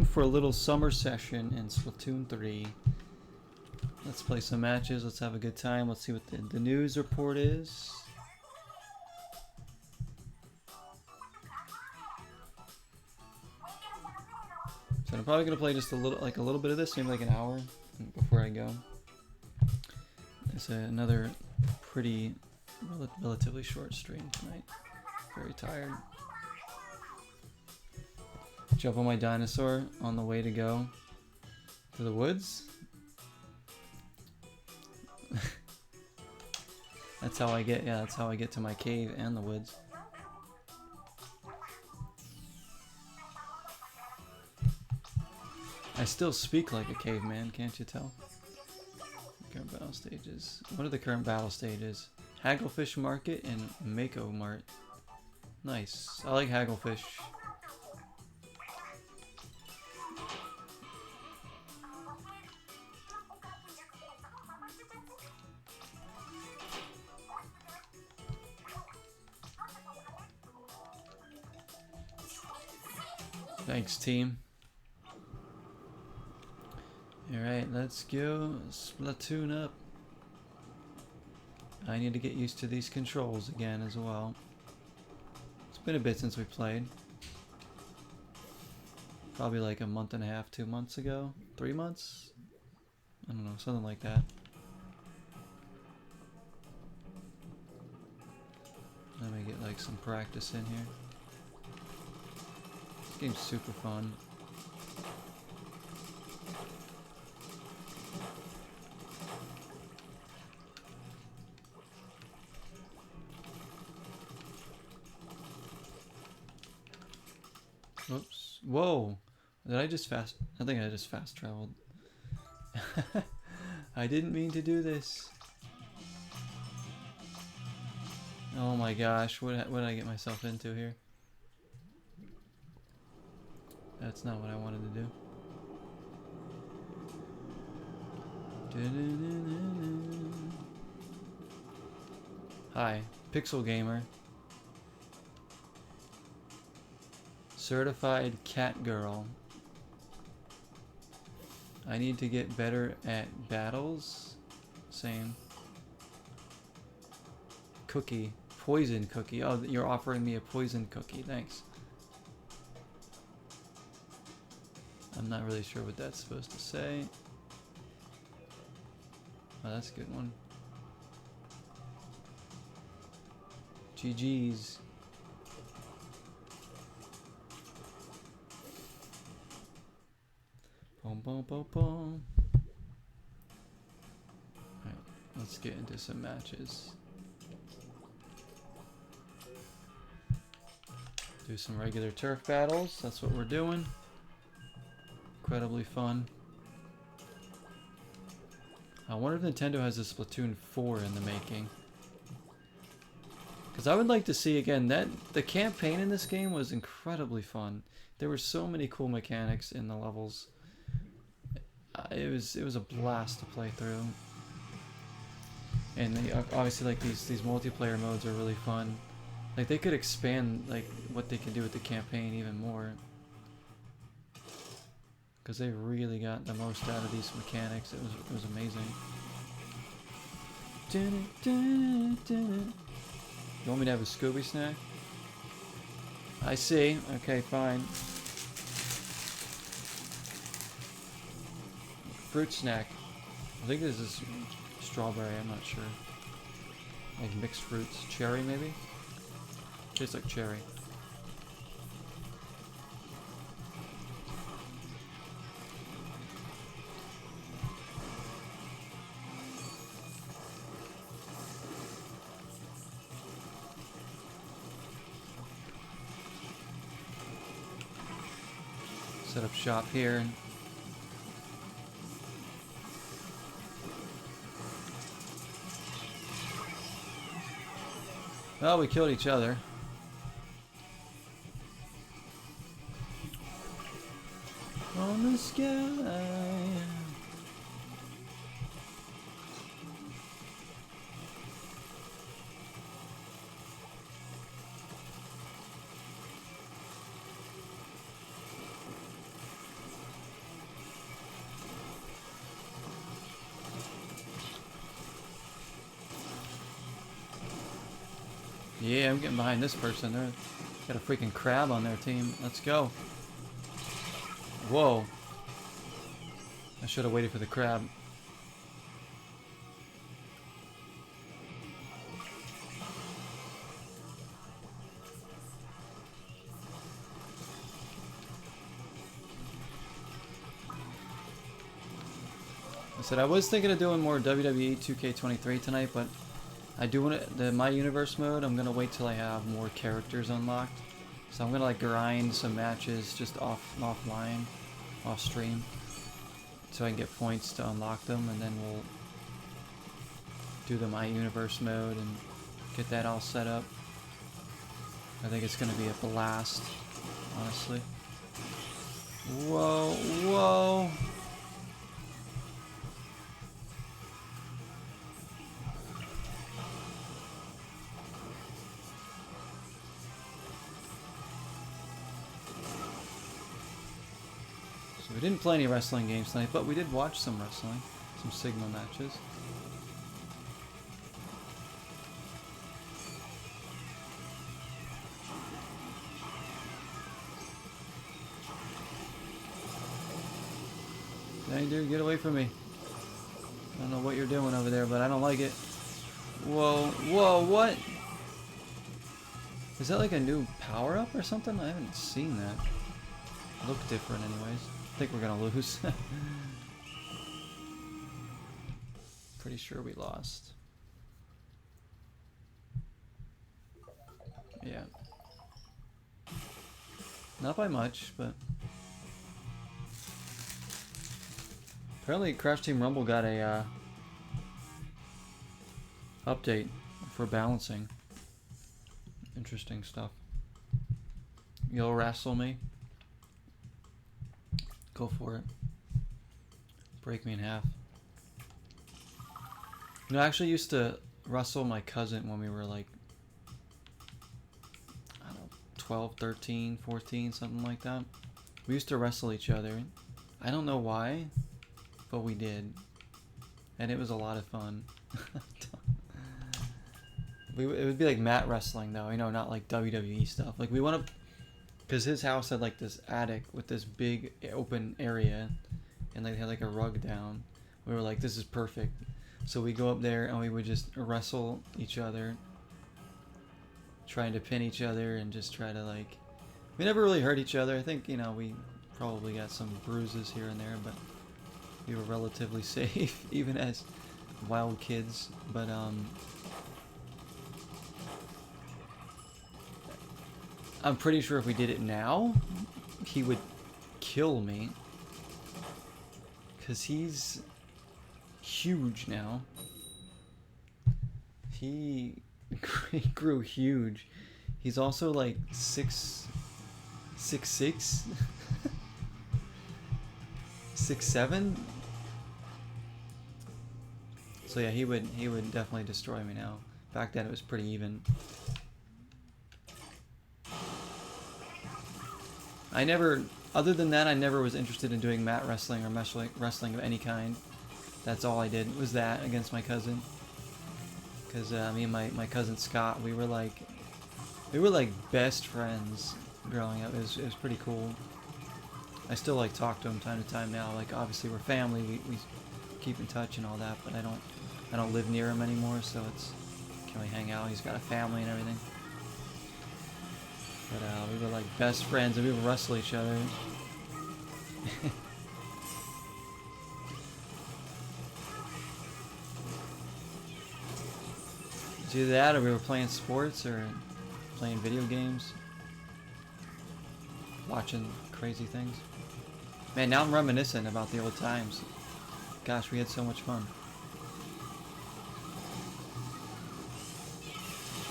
time for a little summer session in Splatoon 3. Let's play some matches. Let's have a good time. Let's see what the news report is. So I'm probably gonna play just a little bit of this, maybe like an hour before I go. It's another pretty relatively short stream tonight. Very tired. Jump on my dinosaur on the way to go to the woods. That's how I get. Yeah, that's how I get to my cave and the woods. I still speak like a caveman, can't you tell? Current battle stages. What are the current battle stages? Hagglefish Market and Mako Mart. Nice. I like Hagglefish. Thanks, team. Alright, let's go Splatoon up. I need to get used to these controls again as well. It's been a bit since we played. Probably like a month and a half, 2 months ago. 3 months? I don't know, something like that. Let me get like some practice in here. This game's super fun. Whoops. Whoa! Did I just fast... I think I just fast traveled. I didn't mean to do this. Oh my gosh, what did I get myself into here? That's not what I wanted to do. Hi, Pixel Gamer. Certified cat girl. I need to get better at battles. Same. Cookie. Poison cookie. Oh, you're offering me a poison cookie. Thanks. I'm not really sure what that's supposed to say. Oh, that's a good one. GG's. Boom, boom, boom, boom. Alright, let's get into some matches. Do some regular turf battles. That's what we're doing. Incredibly fun. I wonder if Nintendo has a Splatoon 4 in the making. Because I would like to see again that the campaign in this game was incredibly fun. There were so many cool mechanics in the levels. It was a blast to play through. And they, obviously like these multiplayer modes are really fun. Like they could expand like what they can do with the campaign even more. Because they really got the most out of these mechanics. It was amazing. You want me to have a Scooby snack? I see. Okay, fine. Fruit snack. I think this is strawberry, I'm not sure. Like mixed fruits. Cherry maybe? Tastes like cherry. Set up shop here. Well, we killed each other. On the sky. Yeah, I'm getting behind this person. They're got a freaking crab on their team. Let's go. Whoa. I should have waited for the crab. I said I was thinking of doing more WWE 2K23 tonight, but I do want the My Universe mode. I'm gonna wait till I have more characters unlocked. So I'm gonna like grind some matches just offline, off stream, so I can get points to unlock them, and then we'll do the My Universe mode and get that all set up. I think it's gonna be a blast, honestly. Whoa, whoa. We didn't play any wrestling games tonight, but we did watch some wrestling, some Sigma matches. Dang, dude, get away from me. I don't know what you're doing over there, but I don't like it. Whoa, whoa, what? Is that like a new power-up or something? I haven't seen that. Look different anyways. I think we're gonna lose. Pretty sure we lost. Yeah. Not by much, but apparently Crash Team Rumble got a update for balancing. Interesting stuff. You'll wrestle me? Go for it. Break me in half. You know, I actually used to wrestle my cousin when we were like, I don't know, 12, 13, 14, something like that. We used to wrestle each other. I don't know why, but we did. And it was a lot of fun. It would be like mat wrestling though, you know, not like WWE stuff. Like we went up, because his house had like this attic with this big open area, and they had like a rug down. We were like, this is perfect. So we go up there and we would just wrestle each other, trying to pin each other and just try to like, we never really hurt each other. I think, you know, we probably got some bruises here and there, but we were relatively safe even as wild kids. But I'm pretty sure if we did it now, he would kill me. Because he's huge now. He grew huge. He's also like 6'6", 6'7". So yeah, he would definitely destroy me now. Back then it was pretty even. I never, other than that, I never was interested in doing mat wrestling or wrestling of any kind. That's all I did, was that against my cousin. Because me and my cousin Scott, we were like best friends growing up. It was pretty cool. I still like talk to him time to time now. Like obviously we're family, we keep in touch and all that, but I don't live near him anymore, so it's can't really hang out. He's got a family and everything. But we were like best friends and we would wrestle each other. It's either that or we were playing sports or playing video games. Watching crazy things. Man, now I'm reminiscing about the old times. Gosh, we had so much fun.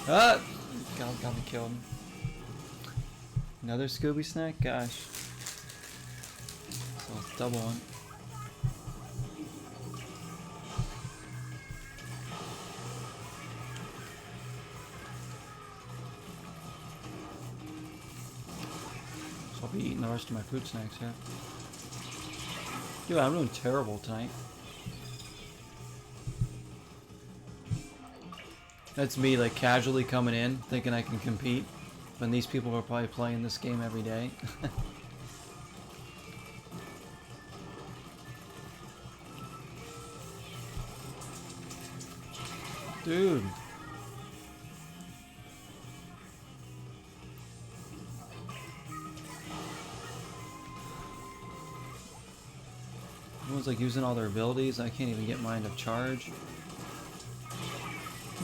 Ah! Got me killed. Another Scooby snack? Gosh. So it's double one. So I'll be eating the rest of my food snacks here. Dude, I'm doing terrible tonight. That's me, like, casually coming in, thinking I can compete, when these people are probably playing this game every day. Dude. Everyone's like using all their abilities. I can't even get mine to charge.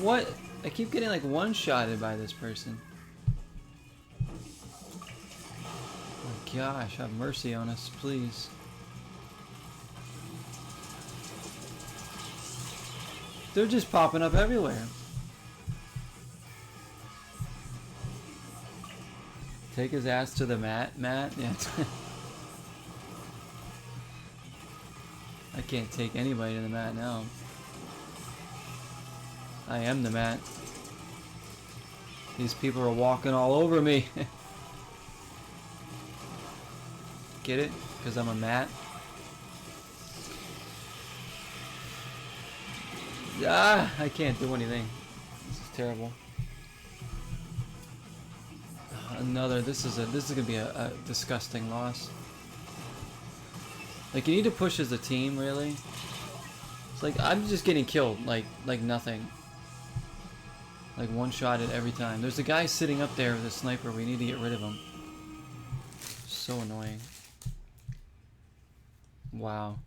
What? I keep getting like one-shotted by this person. Oh my gosh, have mercy on us, please. They're just popping up everywhere. Take his ass to the mat, Matt? Yeah. I can't take anybody to the mat now. I am the mat. These people are walking all over me. Get it? Because I'm a mat. Ah, I can't do anything. This is terrible. Another. This is gonna be a disgusting loss. Like, you need to push as a team, really. It's like I'm just getting killed, like nothing. Like one-shotted every time. There's a guy sitting up there with a sniper. We need to get rid of him. So annoying. Wow.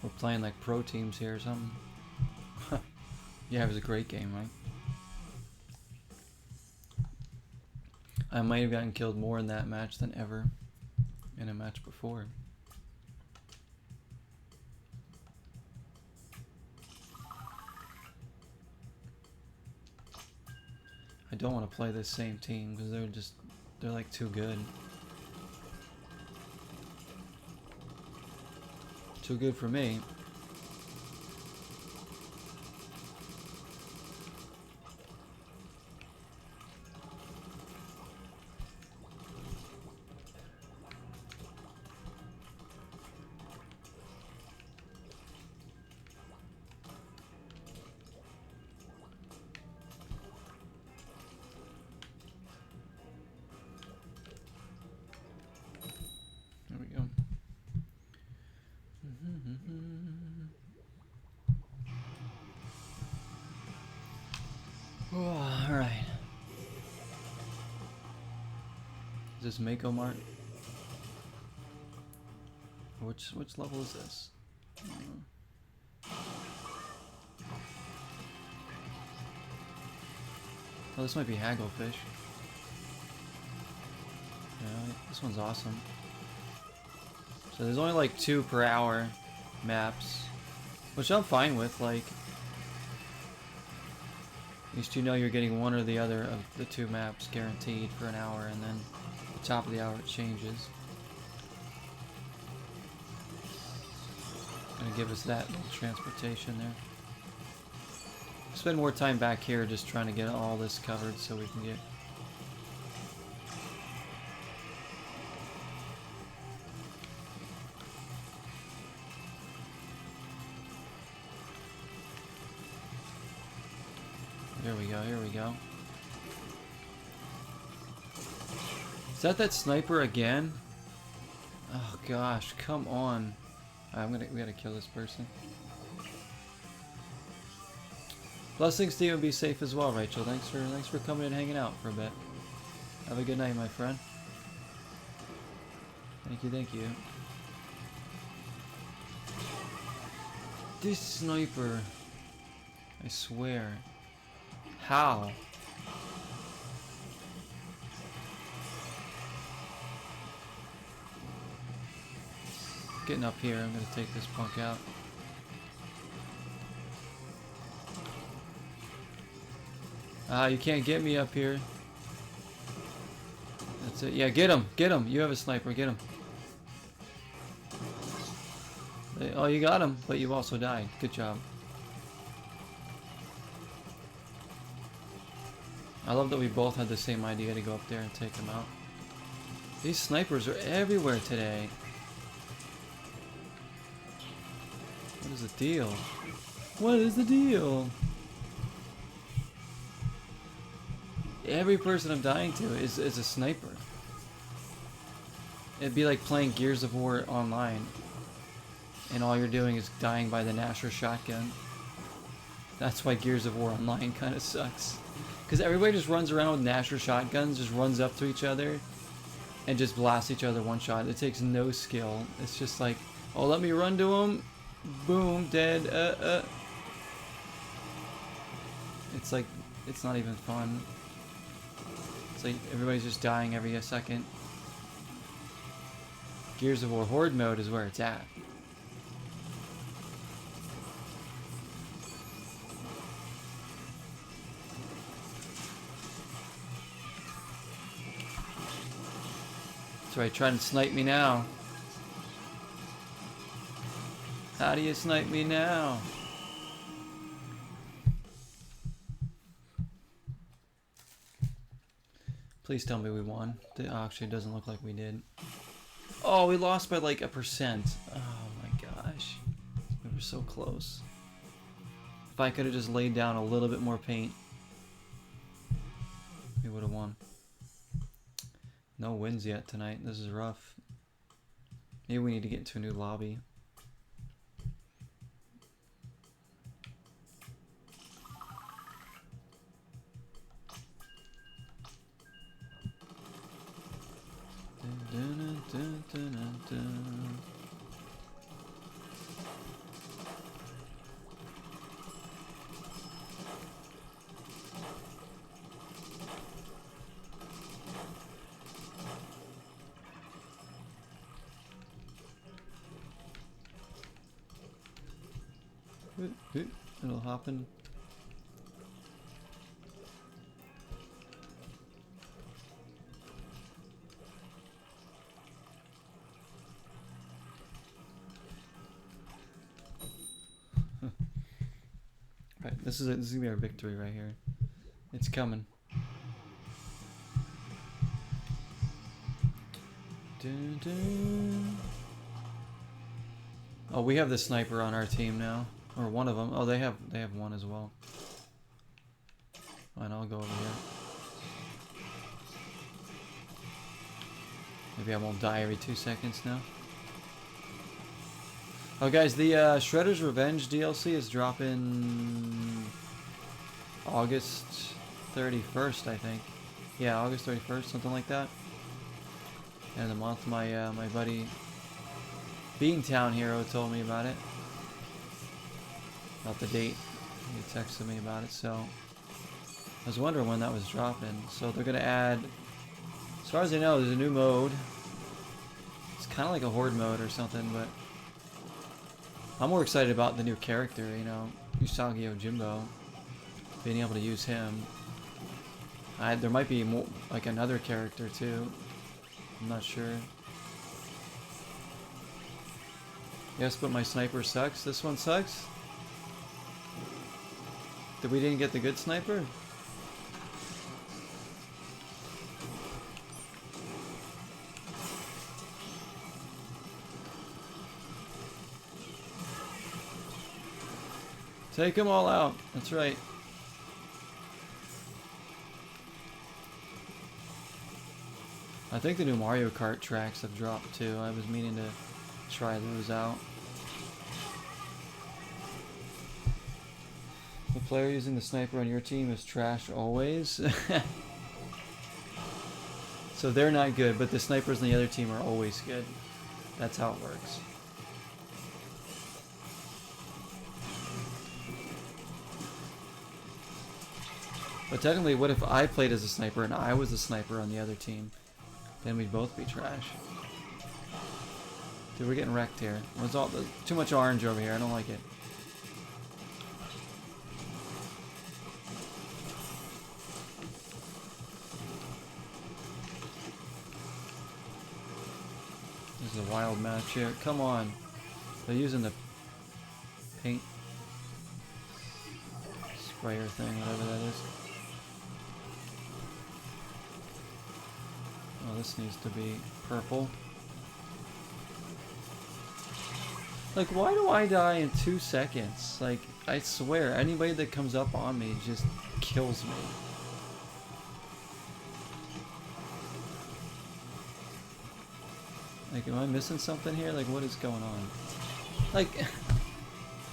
We're playing like pro teams here or something. Yeah, it was a great game, right? I might have gotten killed more in that match than ever in a match before. I don't want to play this same team because they're like too good. Too good for me. There we go. Oh, all right. Is this Mako Mart? Which level is this? Oh, this might be Hagglefish. Yeah, this one's awesome. So there's only like 2 per hour maps, which I'm fine with. Like, at least you know you're getting one or the other of the 2 maps guaranteed for an hour, and then at the top of the hour it changes. Gonna give us that little transportation there. Spend more time back here just trying to get all this covered so we can get. Here we go, here we go. Is that sniper again? Oh gosh, come on. Alright, we gotta kill this person. Blessings to you and be safe as well, Rachel. Thanks for coming and hanging out for a bit. Have a good night, my friend. Thank you, thank you. This sniper, I swear. How? Getting up here, I'm gonna take this punk out. Ah, you can't get me up here. That's it. Yeah, get him! Get him! You have a sniper, get him. Oh, you got him, but you also died. Good job. I love that we both had the same idea to go up there and take him out. These snipers are everywhere today. What is the deal? What is the deal? Every person I'm dying to is a sniper. It'd be like playing Gears of War online, and all you're doing is dying by the Nasher shotgun. That's why Gears of War online kind of sucks. Because everybody just runs around with Nasher shotguns, just runs up to each other, and just blasts each other one shot. It takes no skill. It's just like, oh, let me run to him. Boom, dead. It's like, it's not even fun. It's like everybody's just dying every second. Gears of War Horde mode is where it's at. That's right, try and snipe me now. How do you snipe me now? Please tell me we won. Actually, it doesn't look like we did. Oh, we lost by like 1%. Oh my gosh. We were so close. If I could have just laid down a little bit more paint, we would have won. No wins yet tonight. This is rough. Maybe we need to get into a new lobby. It'll happen. Right, this is gonna be our victory right here. It's coming. Dun, dun. Oh, we have the sniper on our team now, or one of them. Oh, they have one as well. Fine, I'll go over here. Maybe I won't die every 2 seconds now. Oh, guys, the Shredder's Revenge DLC is dropping August 31st, I think. Yeah, August 31st, something like that. And the month my my buddy Beantown Hero told me about it. About the date. He texted me about it, so I was wondering when that was dropping. So they're gonna add, as far as I know, there's a new mode. It's kind of like a horde mode or something, but I'm more excited about the new character, you know, Usagi Yojimbo, being able to use him. There might be more, like another character too. I'm not sure. Yes, but my sniper sucks. This one sucks? We didn't get the good sniper? Take them all out. That's right. I think the new Mario Kart tracks have dropped too. I was meaning to try those out. The player using the sniper on your team is trash always. So they're not good, but the snipers on the other team are always good. That's how it works. But technically, what if I played as a sniper and I was the sniper on the other team? Then we'd both be trash. Dude, we're getting wrecked here. There's too much orange over here. I don't like it. This is a wild match here. Come on. They're using the paint sprayer thing, whatever that is. Oh, this needs to be purple. Like, why do I die in 2 seconds? Like, I swear, anybody that comes up on me just kills me. Like, am I missing something here? Like, what is going on? Like,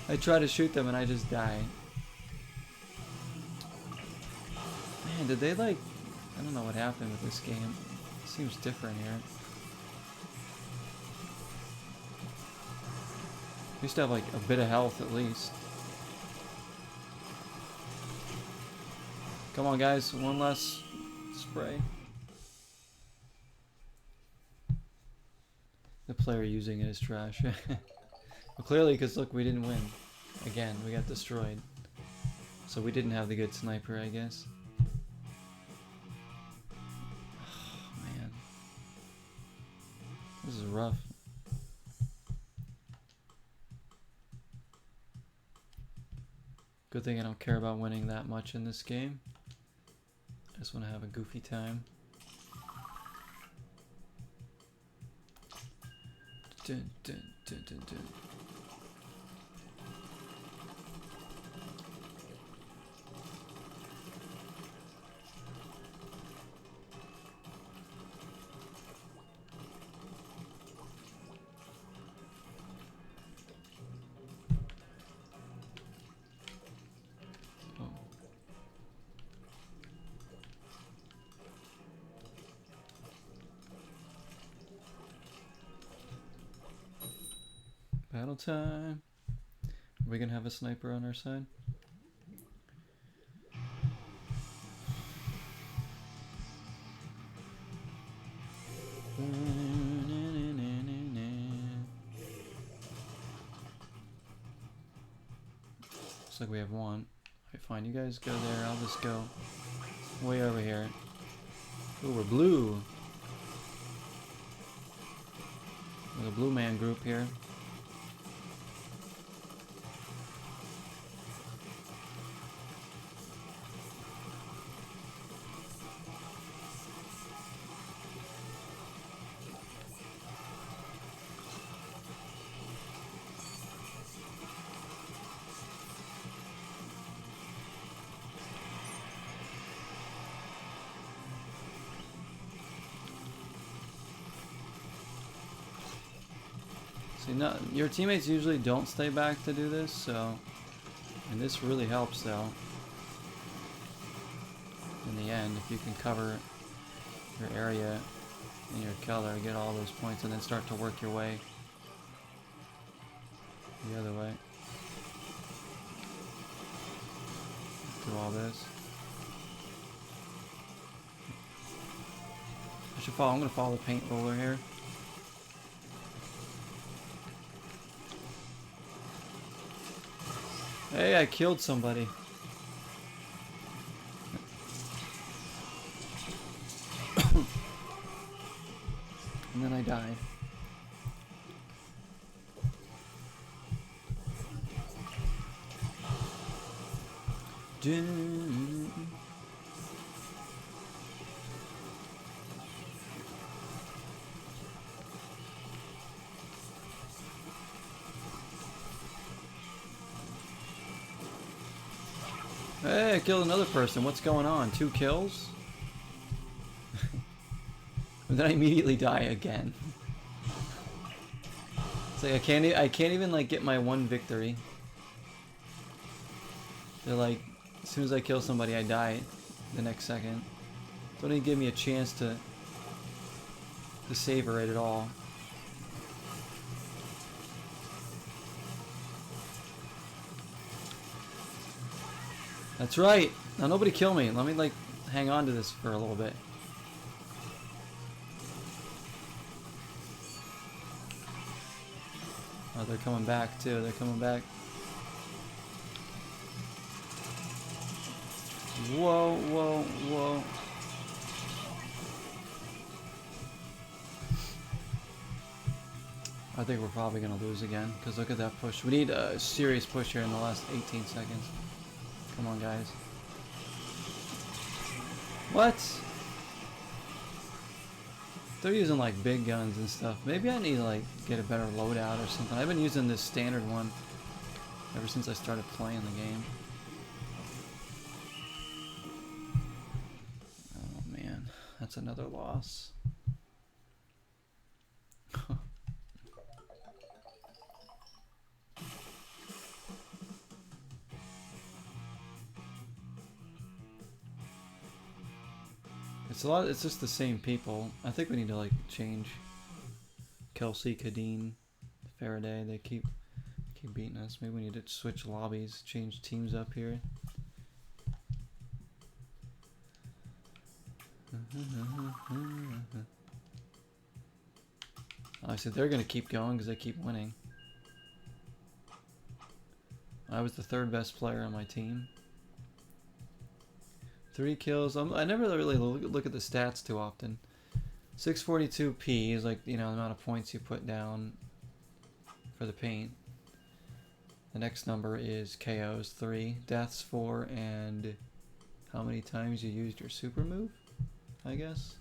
I try to shoot them and I just die. Man, did they like... I don't know what happened with this game. It seems different here. We used to have like a bit of health at least. Come on guys, one last spray. The player using it is trash. Well, clearly, because look, we didn't win. Again, we got destroyed. So we didn't have the good sniper, I guess. Oh, man. This is rough. Good thing I don't care about winning that much in this game. I just want to have a goofy time. Dun, dun, dun, dun, dun. Battle time. Are we gonna have a sniper on our side? Looks like we have one. Alright, fine. You guys go there. I'll just go way over here. Ooh, we're blue. There's a blue man group here. See, no, your teammates usually don't stay back to do this, so... And this really helps, though. In the end, if you can cover your area and your color, get all those points, and then start to work your way the other way. Do all this. I should follow, I'm gonna follow the paint roller here. Hey, I killed somebody. And then I died. Hey, I killed another person. What's going on? 2 kills? And then I immediately die again. It's like I can't even like get my one victory. They're like, as soon as I kill somebody, I die the next second. Don't even give me a chance to savor it at all. That's right. Now nobody kill me. Let me like hang on to this for a little bit. Oh, they're coming back too. They're coming back. Whoa, whoa, whoa. I think we're probably going to lose again, because look at that push. We need a serious push here in the last 18 seconds. Come on, guys. What? They're using like big guns and stuff. Maybe I need to like get a better loadout or something. I've been using this standard one ever since I started playing the game. Oh man, that's another loss. It's just the same people. I think we need to like change Kelsey, Kadeen, Faraday. They keep beating us. Maybe we need to switch lobbies, change teams up here. I said they're gonna keep going because they keep winning. I was the third best player on my team. 3 kills. I never really look at the stats too often. 642 P is like, you know, the amount of points you put down for the paint. The next number is KOs 3, deaths 4, and how many times you used your super move, I guess.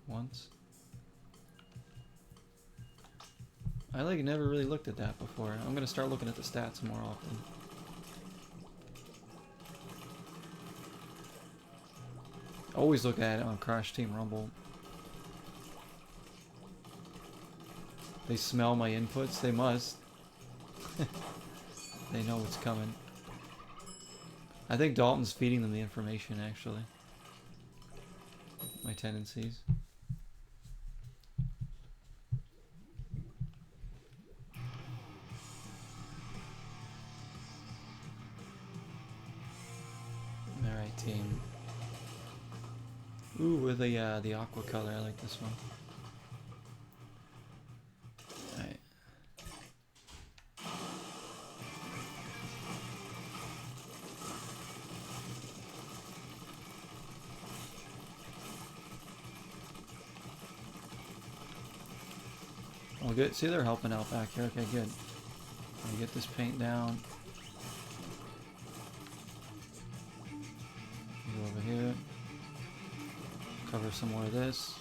Once. I like never really looked at that before. I'm gonna start looking at the stats more often. Always look at it on Crash Team Rumble. They smell my inputs. They must. They know what's coming. I think Dalton's feeding them the information, actually. My tendencies. Alright, team. Ooh, with the aqua color, I like this one. Alright. Oh, good. See, they're helping out back here. Okay, good. Let me get this paint down. Go over here. Cover some more of this.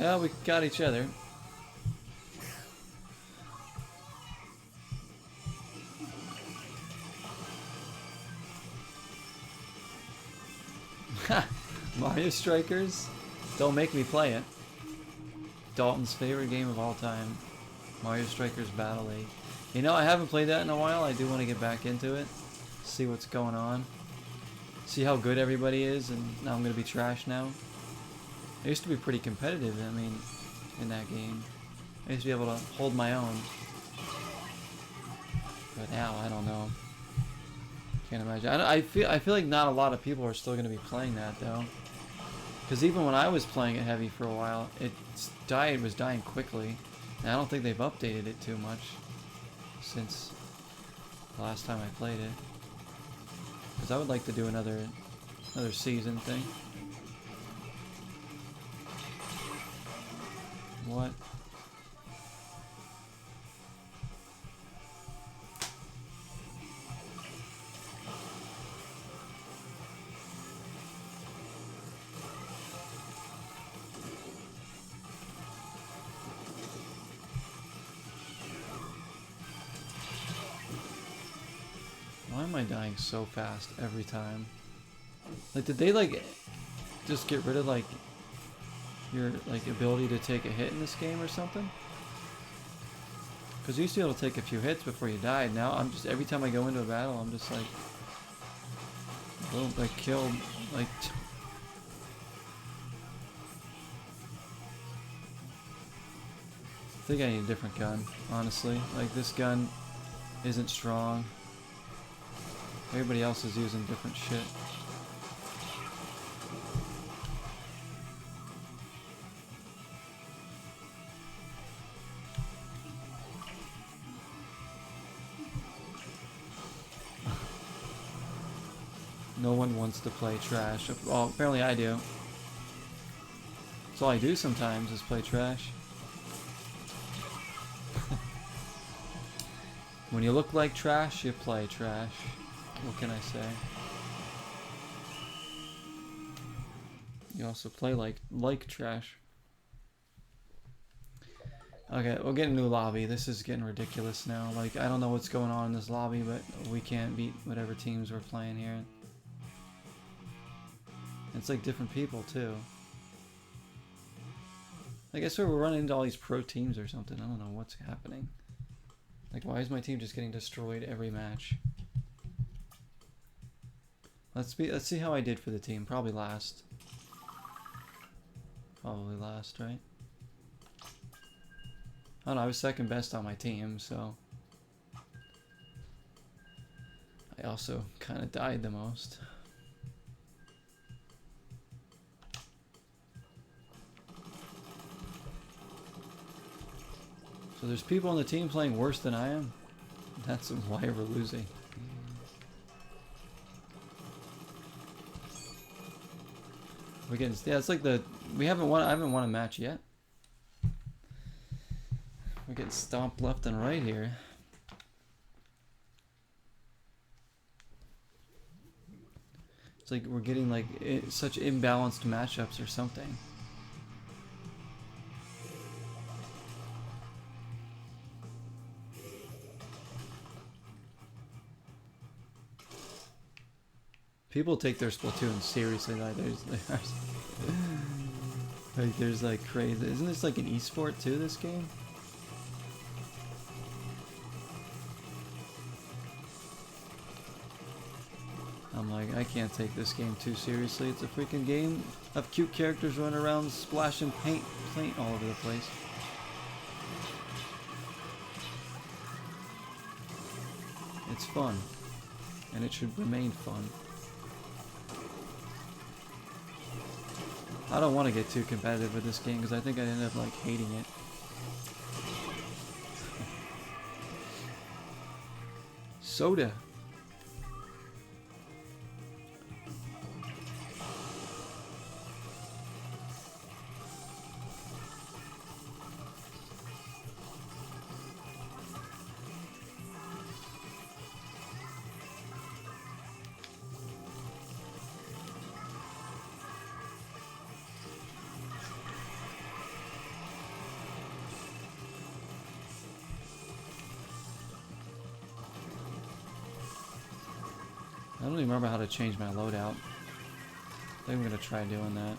Yeah, we got each other. Mario Strikers? Don't make me play it. Dalton's favorite game of all time. Mario Strikers Battle League. You know, I haven't played that in a while. I do want to get back into it. See what's going on. See how good everybody is, and now I'm going to be trash now. I used to be pretty competitive, I mean, in that game. I used to be able to hold my own. But now, I don't know. Can't imagine. I feel like not a lot of people are still going to be playing that, though. Because even when I was playing it heavy for a while, it was dying quickly. And I don't think they've updated it too much since the last time I played it. Because I would like to do another season thing. What? Why am I dying so fast every time? Like, did they like just get rid of like your like ability to take a hit in this game or something? Because you used to be able to take a few hits before you died. Now I'm just, every time I go into a battle, I'm just like, boom, like killed, like. I think I need a different gun, honestly. Like, this gun isn't strong. Everybody else is using different shit. No one wants to play trash. Well, apparently I do. That's all I do sometimes is play trash. When you look like trash, you play trash. What can I say? You also play like trash. Okay, we'll get a new lobby. This is getting ridiculous now. Like, I don't know what's going on in this lobby, but we can't beat whatever teams we're playing here. It's like different people, too. I guess we're running into all these pro teams or something. I don't know what's happening. Like, why is my team just getting destroyed every match? Let's see how I did for the team. Probably last. Probably last, right? I don't know, I was second best on my team, so I also kind of died the most. So there's people on the team playing worse than I am. That's why we're losing. We're getting, yeah, it's like I haven't won a match yet. We're getting stomped left and right here. It's like we're getting like such imbalanced matchups or something. People take their Splatoon seriously. Like there's like crazy. Isn't this like an esport too? This game. I'm like, I can't take this game too seriously. It's a freaking game of cute characters running around splashing paint all over the place. It's fun, and it should remain fun. I don't want to get too competitive with this game because I think I end up like hating it. Soda. I don't even remember how to change my loadout. I think I'm gonna try doing that.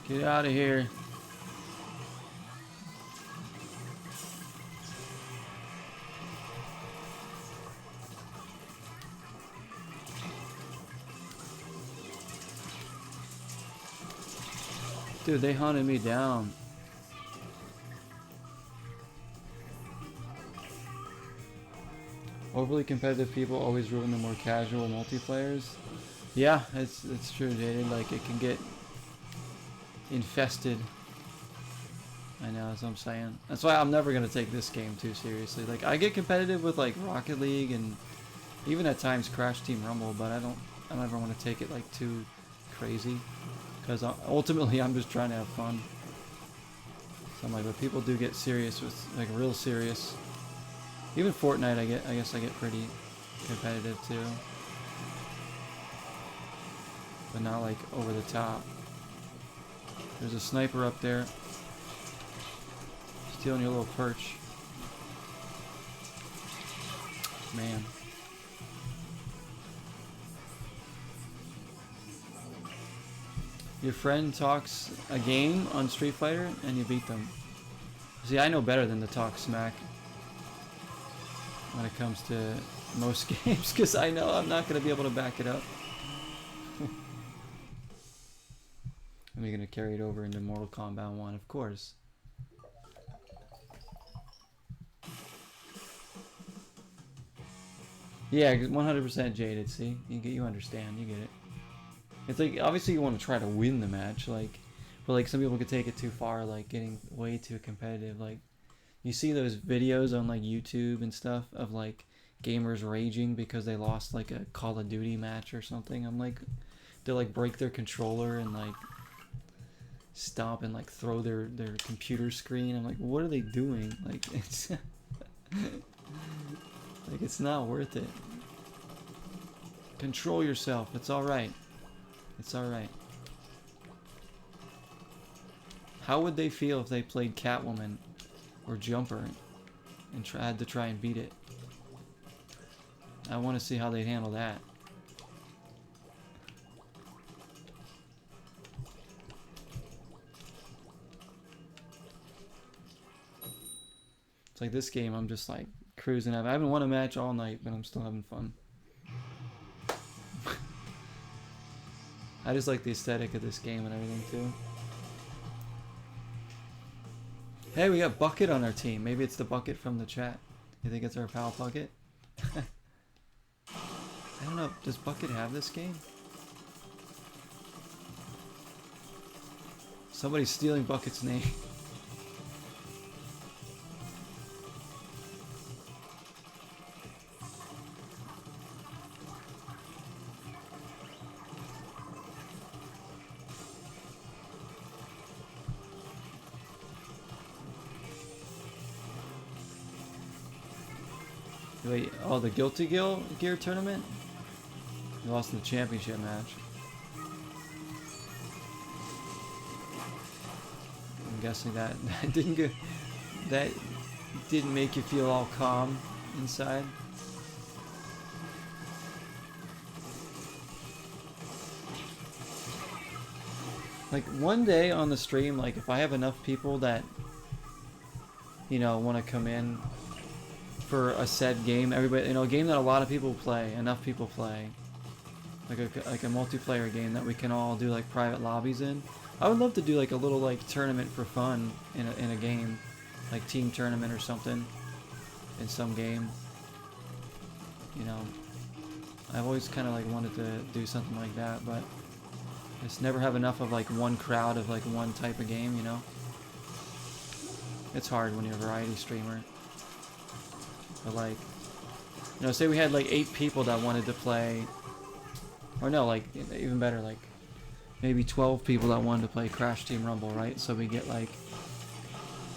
Get out of here. Dude, they hunted me down. Overly competitive people always ruin the more casual multiplayers. Yeah, it's true, Jaded. Like, it can get infested. I know, that's what I'm saying. That's why I'm never gonna take this game too seriously. Like, I get competitive with like Rocket League and even at times Crash Team Rumble, but I don't ever want to take it like too crazy. Because ultimately, I'm just trying to have fun. So I'm like, but people do get serious with, like, real serious. Even Fortnite, I guess I get pretty competitive too. But not like over the top. There's a sniper up there. Stealing your little perch. Man. Your friend talks a game on Street Fighter and you beat them. See, I know better than to talk smack when it comes to most games because I know I'm not going to be able to back it up. Am I going to carry it over into Mortal Kombat 1? Of course. Yeah, 100% Jaded, see? You understand, you get it. It's like, obviously you want to try to win the match, like, but like some people could take it too far, like getting way too competitive, like, You see those videos on like YouTube and stuff of like gamers raging because they lost like a Call of Duty match or something. I'm like, they like break their controller and like stomp and like throw their computer screen. I'm like, what are they doing? Like it's like it's not worth it. Control yourself. It's all right. It's all right. How would they feel if they played Catwoman or Jumper and had to try and beat it? I want to see how they'd handle that. It's like this game, I'm just like cruising. I haven't won a match all night, but I'm still having fun. I just like the aesthetic of this game and everything too. Hey, we got Bucket on our team. Maybe it's the Bucket from the chat. You think it's our pal Bucket? I don't know. Does Bucket have this game? Somebody's stealing Bucket's name. Wait, oh, the Guilty Gear tournament? You lost in the championship match. I'm guessing that that didn't make you feel all calm inside. Like one day on the stream, like if I have enough people that, you know, want to come in for a said game, everybody, you know, a game that a lot of people play, enough people play, like a multiplayer game that we can all do like private lobbies in. I would love to do like a little like tournament for fun in a game, like team tournament or something in some game. You know, I've always kind of like wanted to do something like that, but I just never have enough of like one crowd of like one type of game, you know? It's hard when you're a variety streamer. But like, you know, say we had like 8 people that wanted to play, or no, like even better, like maybe 12 people that wanted to play Crash Team Rumble, right? So we get like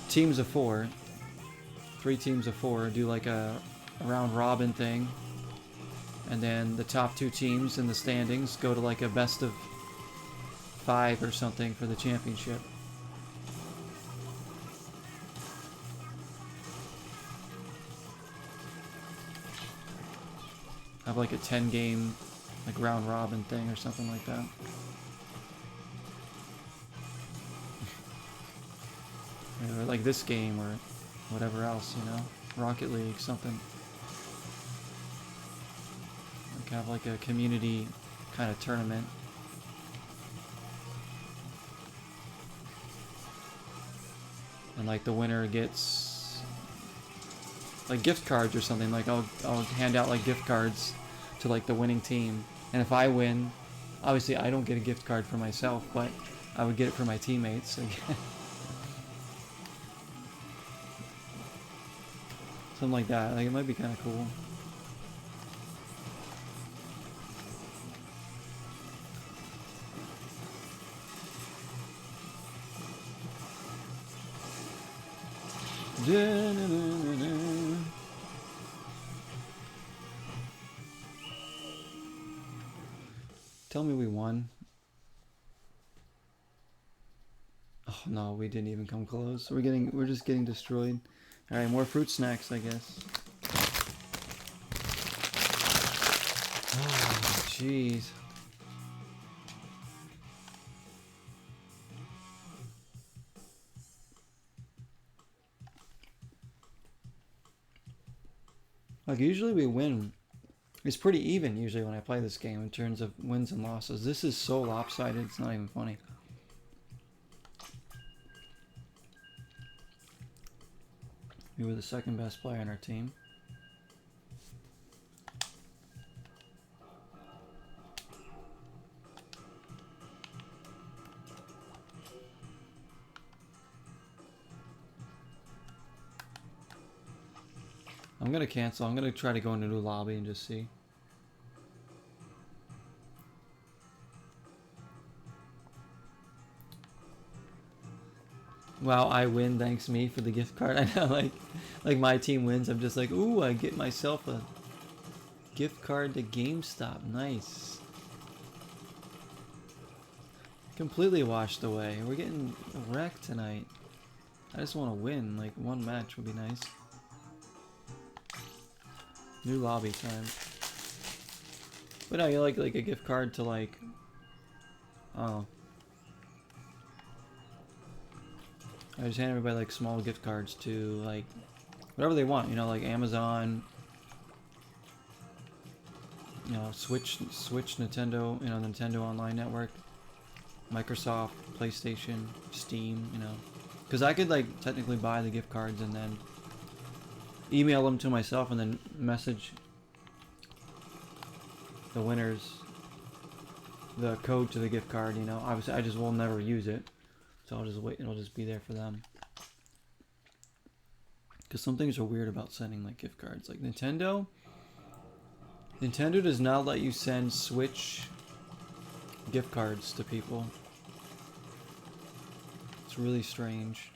teams of 4, 3 teams of 4, do like a round robin thing, and then the top 2 teams in the standings go to like a best of 5 or something for the championship. Have like a 10 game like round robin thing or something like that. Or like this game or whatever else, you know, Rocket League, something. Like have like a community kind of tournament. And like the winner gets like gift cards or something. Like I'll hand out like gift cards to like the winning team, and if I win, obviously I don't get a gift card for myself, but I would get it for my teammates. Something like that. Like it might be kind of cool. Tell me we won. Oh no, we didn't even come close. We're just getting destroyed. Alright, more fruit snacks, I guess. Oh, jeez. Like usually we win. It's pretty even usually when I play this game in terms of wins and losses. This is so lopsided, it's not even funny. We were the second best player on our team. I'm gonna cancel. I'm gonna try to go into a new lobby and just see. Wow, I win, thanks me for the gift card. I know, like my team wins, I'm just like, ooh, I get myself a gift card to GameStop. Nice. Completely washed away. We're getting wrecked tonight. I just want to win. Like, one match would be nice. New lobby time. But no, you like a gift card to like, oh. I just hand everybody like small gift cards to like whatever they want, you know, like Amazon, you know, Switch, Nintendo, you know, Nintendo Online Network, Microsoft, PlayStation, Steam, you know, because I could like technically buy the gift cards and then email them to myself and then message the winners the code to the gift card, you know. Obviously I just will never use it. So I'll just wait, it'll just be there for them. Because some things are weird about sending like gift cards. Like Nintendo does not let you send Switch gift cards to people. It's really strange.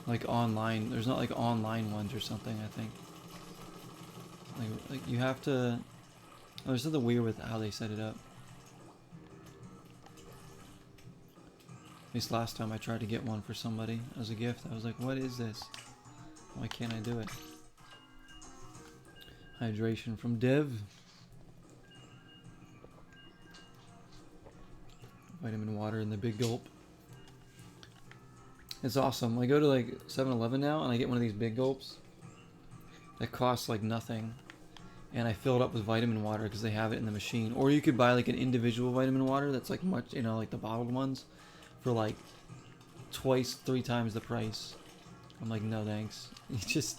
Like online, there's not like online ones or something, I think. Like you have to, oh, there's something weird with how they set it up. At least last time I tried to get one for somebody as a gift, I was like, what is this? Why can't I do it? Hydration from Div. Vitamin water in the big gulp. It's awesome. I go to like 7-Eleven now and I get one of these big gulps that costs like nothing. And I fill it up with vitamin water because they have it in the machine. Or you could buy like an individual vitamin water that's like much, you know, like the bottled ones for like 2-3 times the price. I'm like, no thanks. You just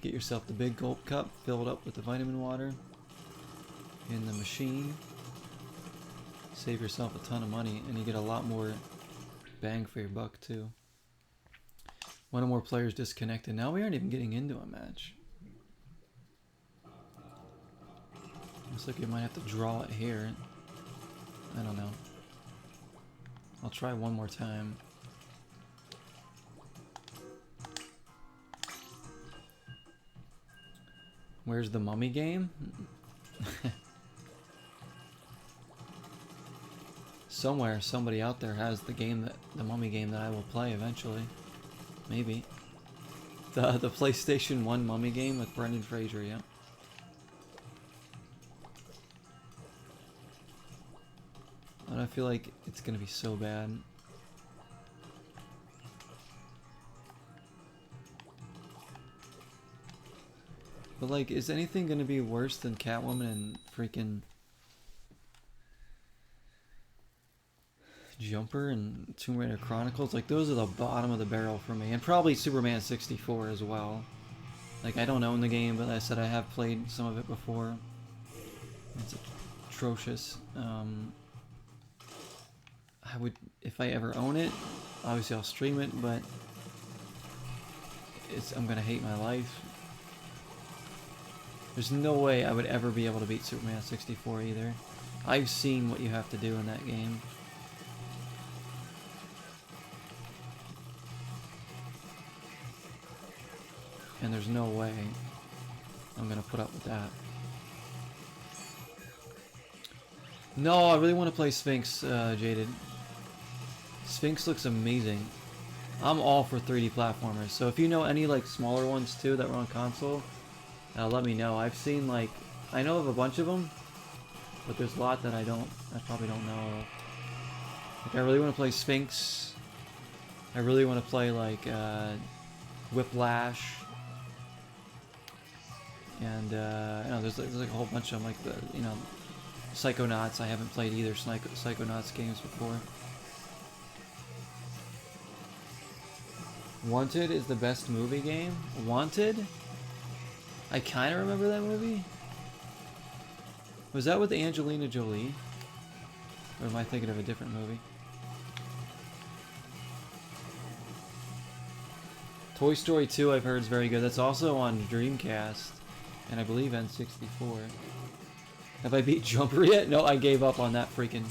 get yourself the big gulp cup, fill it up with the vitamin water in the machine. Save yourself a ton of money and you get a lot more bang for your buck too. One or more players disconnected. Now we aren't even getting into a match. Looks like you might have to draw it here. I don't know. I'll try one more time. Where's the mummy game? Somewhere, somebody out there has the game the mummy game that I will play eventually. Maybe. The PlayStation 1 mummy game with Brendan Fraser, yeah. But I feel like it's gonna be so bad. But like, is anything gonna be worse than Catwoman and freaking Jumper and Tomb Raider Chronicles? Like, those are the bottom of the barrel for me. And probably Superman 64 as well. Like, I don't own the game, but I said I have played some of it before. It's atrocious. I would, if I ever own it, obviously I'll stream it, but I'm gonna hate my life. There's no way I would ever be able to beat Superman 64 either. I've seen what you have to do in that game. And there's no way I'm gonna put up with that. No, I really want to play Sphinx, Jaded. Sphinx looks amazing. I'm all for 3D platformers, so if you know any like smaller ones too that were on console, let me know. I've seen like, I know of a bunch of them, but there's a lot that I probably don't know of. Like, I really want to play Sphinx. I really want to play like Whiplash. And you know, there's like a whole bunch of them, like the, you know, Psychonauts. I haven't played either Psychonauts games before. Wanted is the best movie game. Wanted? I kind of remember that movie. Was that with Angelina Jolie? Or am I thinking of a different movie? Toy Story 2 I've heard is very good. That's also on Dreamcast, and I believe N64. Have I beat Jumper yet? No, I gave up on that freaking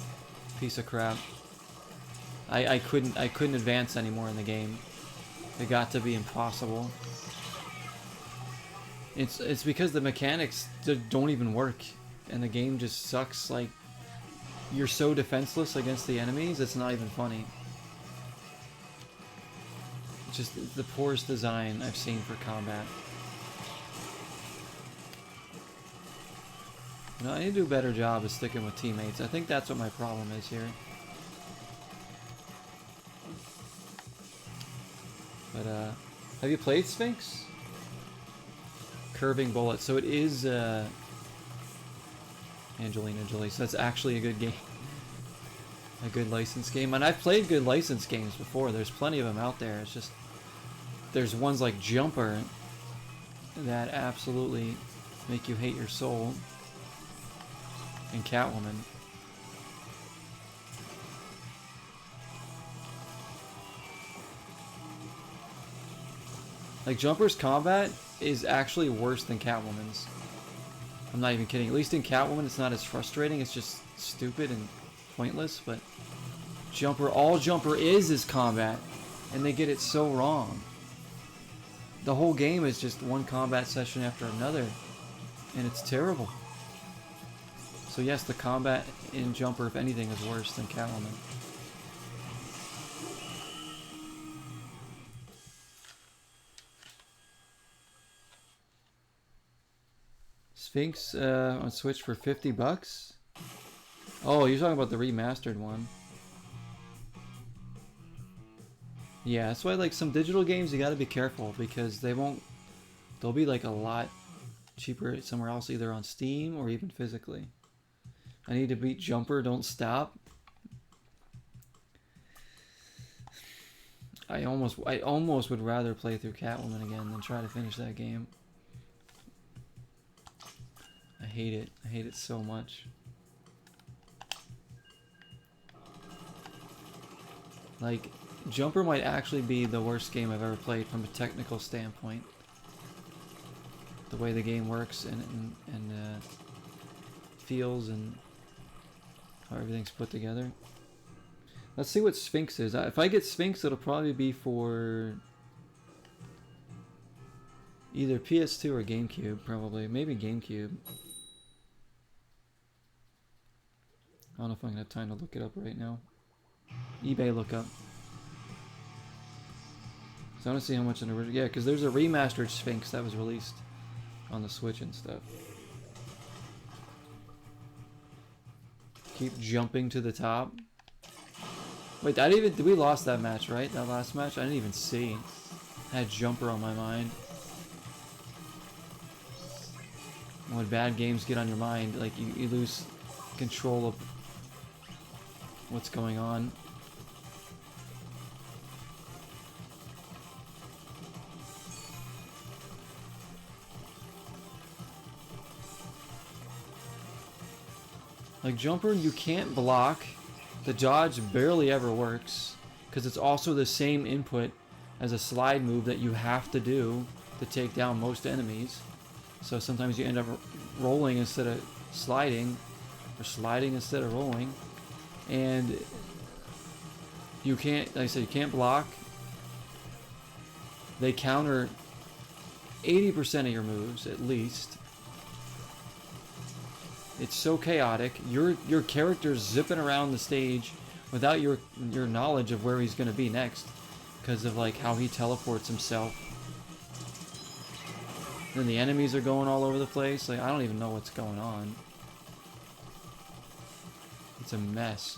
piece of crap. I couldn't advance anymore in the game. It got to be impossible. It's because the mechanics don't even work, and the game just sucks. Like, you're so defenseless against the enemies, it's not even funny. It's just the poorest design I've seen for combat. You know, I need to do a better job of sticking with teammates. I think that's what my problem is here. But, have you played Sphinx? Curving Bullet. So it is, Angelina Jolie. So that's actually a good game. A good licensed game. And I've played good licensed games before. There's plenty of them out there. It's just, there's ones like Jumper that absolutely make you hate your soul. And Catwoman. Like, Jumper's combat is actually worse than Catwoman's. I'm not even kidding. At least in Catwoman, it's not as frustrating. It's just stupid and pointless. But Jumper, all Jumper is combat. And they get it so wrong. The whole game is just one combat session after another. And it's terrible. So yes, the combat in Jumper, if anything, is worse than Catwoman. Sphinx on Switch for $50? Oh, you're talking about the remastered one. Yeah, that's why, like, some digital games you gotta be careful, because they'll be like a lot cheaper somewhere else, either on Steam or even physically. I need to beat Jumper, don't stop. I almost would rather play through Catwoman again than try to finish that game. I hate it. I hate it so much. Like, Jumper might actually be the worst game I've ever played from a technical standpoint. The way the game works and feels and how everything's put together. Let's see what Sphinx is. If I get Sphinx, it'll probably be for either PS2 or GameCube, probably. Maybe GameCube. I don't know if I'm gonna have time to look it up right now. eBay lookup. So I want to see how much an original. Yeah, because there's a remastered Sphinx that was released on the Switch and stuff. Keep jumping to the top. Wait, we lost that match, right? That last match? I didn't even see. I had Jumper on my mind. When bad games get on your mind, like, you lose control of what's going on. Like, Jumper, you can't block. The dodge barely ever works, because it's also the same input as a slide move that you have to do to take down most enemies. So sometimes you end up rolling instead of sliding, or sliding instead of rolling. And you can't, like I said, you can't block. They counter 80% of your moves, at least. It's so chaotic. Your character's zipping around the stage without your knowledge of where he's going to be next, because of, like, how he teleports himself. Then the enemies are going all over the place. Like, I don't even know what's going on. It's a mess.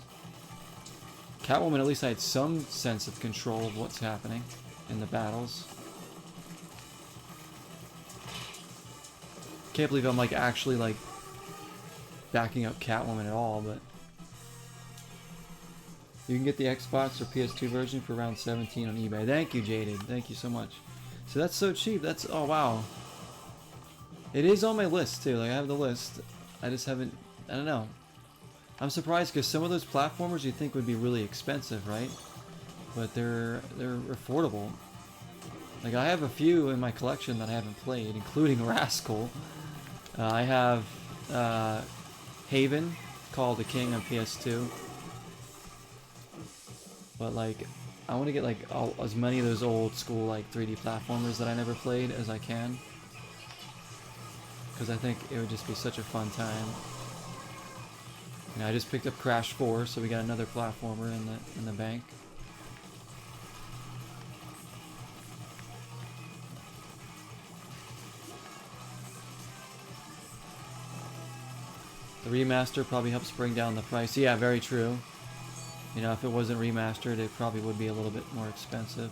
Catwoman, at least I had some sense of control of what's happening in the battles. Can't believe I'm, like, actually, like, backing up Catwoman at all, but you can get the Xbox or PS2 version for around $17 on eBay. Thank you, Jaded. Thank you so much. So that's so cheap. That's, oh wow. It is on my list too. Like, I have the list. I just haven't, I don't know. I'm surprised, because some of those platformers you'd think would be really expensive, right? But they're affordable. Like, I have a few in my collection that I haven't played, including Rascal. I have Haven, Call of the King on PS2. But like, I want to get like as many of those old school like 3D platformers that I never played as I can. Because I think it would just be such a fun time. You know, I just picked up Crash 4, so we got another platformer in the bank. The remaster probably helps bring down the price. Yeah, very true. You know, if it wasn't remastered, it probably would be a little bit more expensive.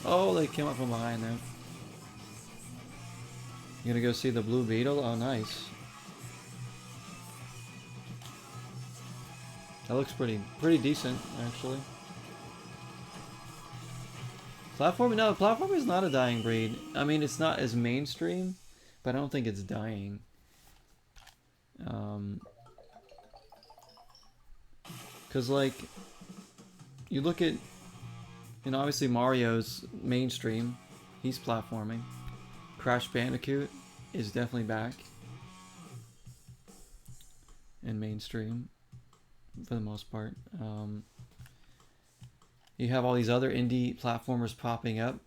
Oh, they came up from behind there. You gonna go see the Blue Beetle? Oh, nice. That looks pretty decent, actually. Platform? No, platform is not a dying breed. I mean, it's not as mainstream, but I don't think it's dying. Because, like, you look at, you know, obviously Mario's mainstream. He's platforming. Crash Bandicoot is definitely back. And mainstream, for the most part. You have all these other indie platformers popping up,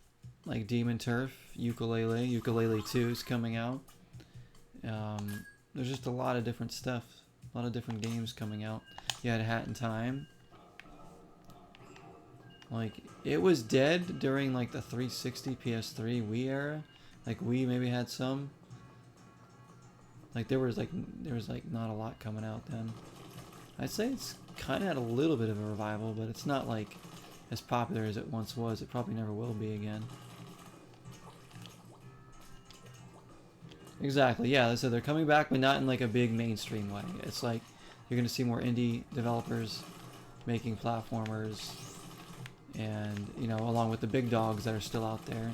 like Demon Turf, Ukulele 2 is coming out. There's just a lot of different stuff, a lot of different games coming out. You had Hat in Time. Like, it was dead during like the 360, PS3, Wii era. Like, Wii maybe had some. Like, there was not a lot coming out then. I'd say it's kind of had a little bit of a revival, but it's not like as popular as it once was. It probably never will be again. Exactly, yeah, so they're coming back, but not in like a big mainstream way. It's like you're going to see more indie developers making platformers, and, you know, along with the big dogs that are still out there.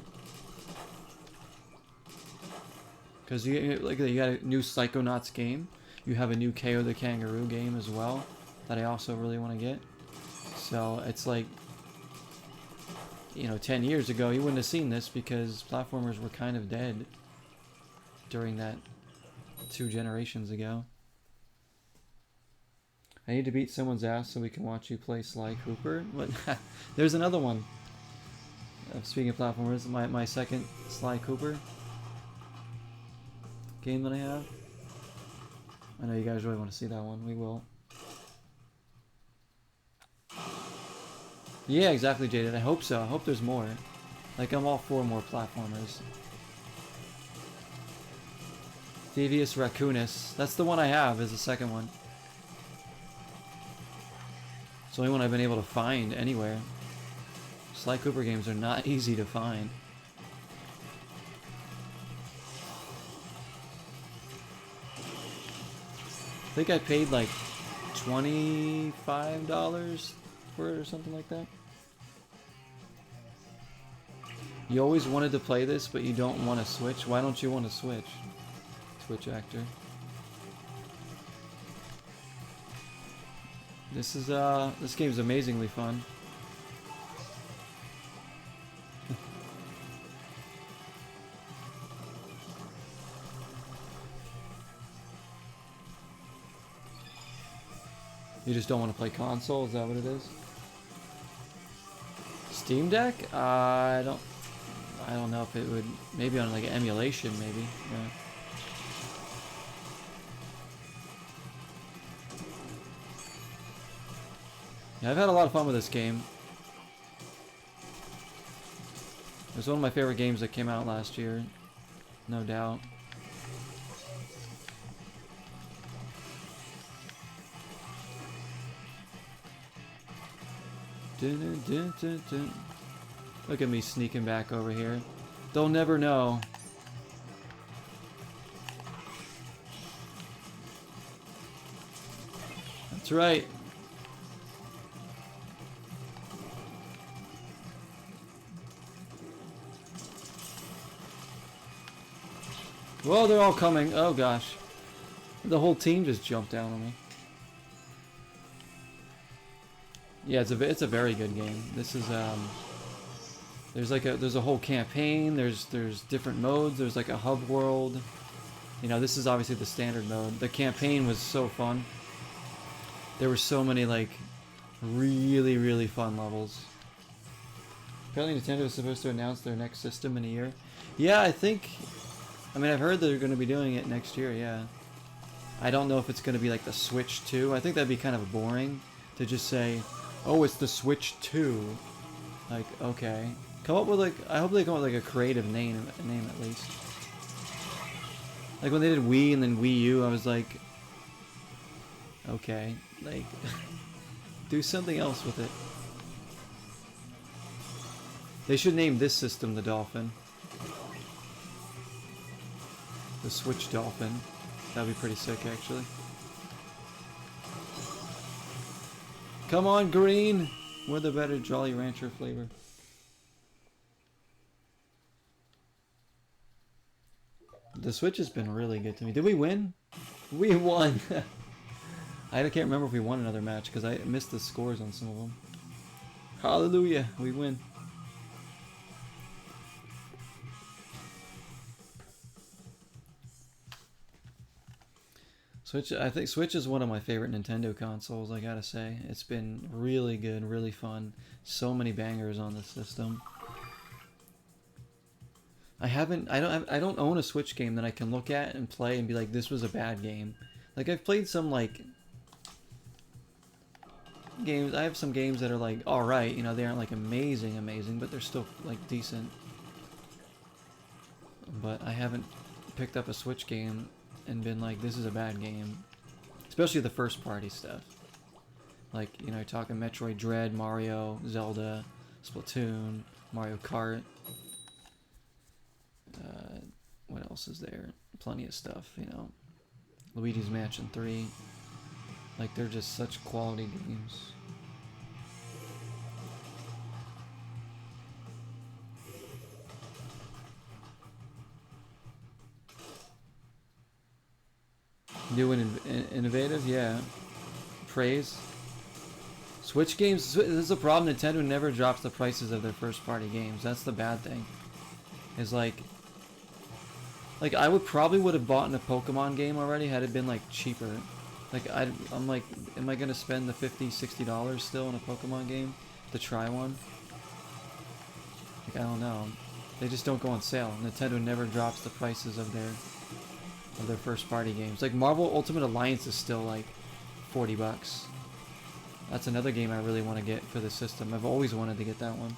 Because you got a new Psychonauts game. You have a new KO the Kangaroo game as well that I also really want to get. So it's like, you know, 10 years ago you wouldn't have seen this because platformers were kind of dead during that 2 generations ago. I need to beat someone's ass so we can watch you play Sly Cooper. What? There's another one. Speaking of platformers, my second Sly Cooper game that I have. I know you guys really want to see that one. We will. Yeah, exactly, Jaded. I hope so. I hope there's more. Like, I'm all for more platformers. Devious Raccoonus. That's the one I have, is the second one. It's the only one I've been able to find anywhere. Sly Cooper games are not easy to find. I think I paid like $25 for it or something like that. You always wanted to play this, but you don't want to switch. Why don't you want to switch? Twitch actor. This game's amazingly fun. You just don't want to play console? Is that what it is? Steam Deck? I don't know if it would. Maybe on like an emulation, maybe. Yeah. Yeah, I've had a lot of fun with this game. It was one of my favorite games that came out last year, no doubt. Dun, dun, dun, dun. Look at me sneaking back over here. They'll never know. That's right. Well, they're all coming. Oh gosh. The whole team just jumped down on me. Yeah, it's a very good game. This is there's a whole campaign. There's different modes. There's like a hub world. You know, this is obviously the standard mode. The campaign was so fun. There were so many like really fun levels. Apparently Nintendo is supposed to announce their next system in a year. Yeah, I mean, I've heard they're going to be doing it next year, yeah. I don't know if it's going to be like the Switch 2. I think that'd be kind of boring to just say, oh, it's the Switch 2. Like, okay. Come up with like, I hope they come up with like a creative name at least. Like when they did Wii and then Wii U, I was like, okay, like, do something else with it. They should name this system the Dolphin. The Switch Dolphin. That'd be pretty sick, actually. Come on, green! We're the better Jolly Rancher flavor. The Switch has been really good to me. Did we win? We won! I can't remember if we won another match because I missed the scores on some of them. Hallelujah! We win. Switch, I think Switch is one of my favorite Nintendo consoles, I gotta say. It's been really good, really fun. So many bangers on this system. I don't own a Switch game that I can look at and play and be like, this was a bad game. Like, I've played some, like, games, I have some games that are, like, alright, you know, they aren't, like, amazing, but they're still, like, decent. But I haven't picked up a Switch game and been like, this is a bad game. Especially the first party stuff. Like, you know, you're talking Metroid Dread, Mario, Zelda, Splatoon, Mario Kart. What else is there? Plenty of stuff, you know. Luigi's Mansion 3. Like, they're just such quality games. New and innovative, yeah. Praise. Switch games, this is a problem. Nintendo never drops the prices of their first party games. That's the bad thing. Is like I would have bought in a Pokemon game already had it been like cheaper. Like I'm like, am I gonna spend the $50-$60 still in a Pokemon game to try one? Like, I don't know. They just don't go on sale. Nintendo never drops the prices of their first party games. Like Marvel Ultimate Alliance is still like $40. That's another game I really want to get for the system. I've always wanted to get that one.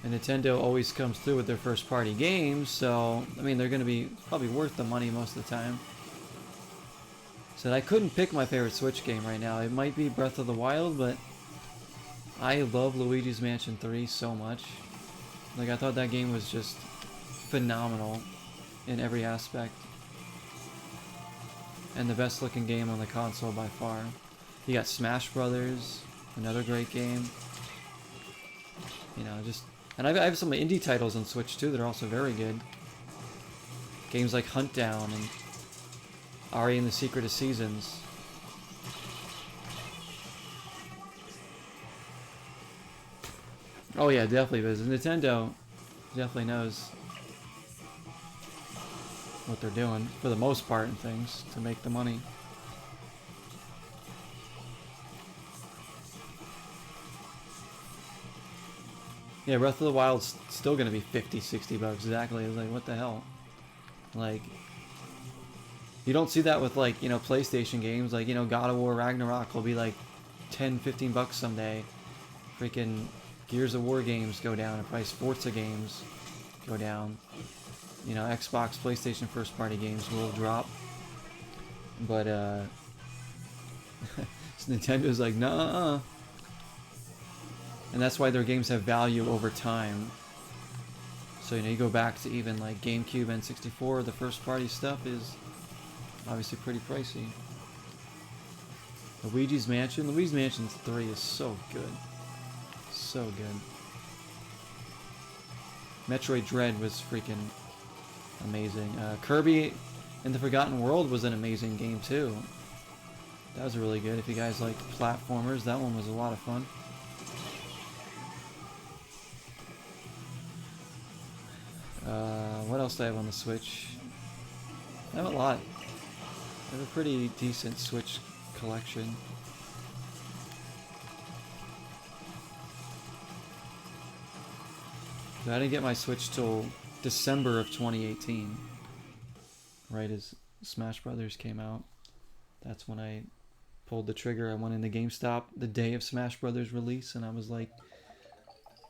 And Nintendo always comes through with their first party games, so I mean they're going to be probably worth the money most of the time. So I couldn't pick my favorite Switch game right now. It might be Breath of the Wild, but I love Luigi's Mansion 3 so much. Like, I thought that game was just phenomenal in every aspect. And the best looking game on the console by far. You got Smash Brothers, another great game. You know, just... And I have some indie titles on Switch too that are also very good. Games like Hunt Down and Ari and the Secret of Seasons. Oh yeah, definitely. Because Nintendo definitely knows what they're doing, for the most part, in things, to make the money. Yeah, Breath of the Wild's still gonna be $50-$60 exactly. It's like, what the hell? Like, you don't see that with, like, you know, PlayStation games. Like, you know, God of War Ragnarok will be like $10-$15 someday. Freaking Gears of War games go down, and probably Forza games go down. You know, Xbox, PlayStation first party games will drop. But Nintendo's like, nah. And that's why their games have value over time. So, you know, you go back to even like GameCube, N64, the first party stuff is obviously pretty pricey. Luigi's Mansion 3 is so good. So good. Metroid Dread was freaking amazing. Kirby and the Forgotten World was an amazing game too. That was really good. If you guys liked platformers, that one was a lot of fun. What else do I have on the Switch? I have a lot. I have a pretty decent Switch collection. So I didn't get my Switch till December of 2018. Right as Smash Brothers came out. That's when I pulled the trigger. I went into GameStop the day of Smash Brothers release and I was like,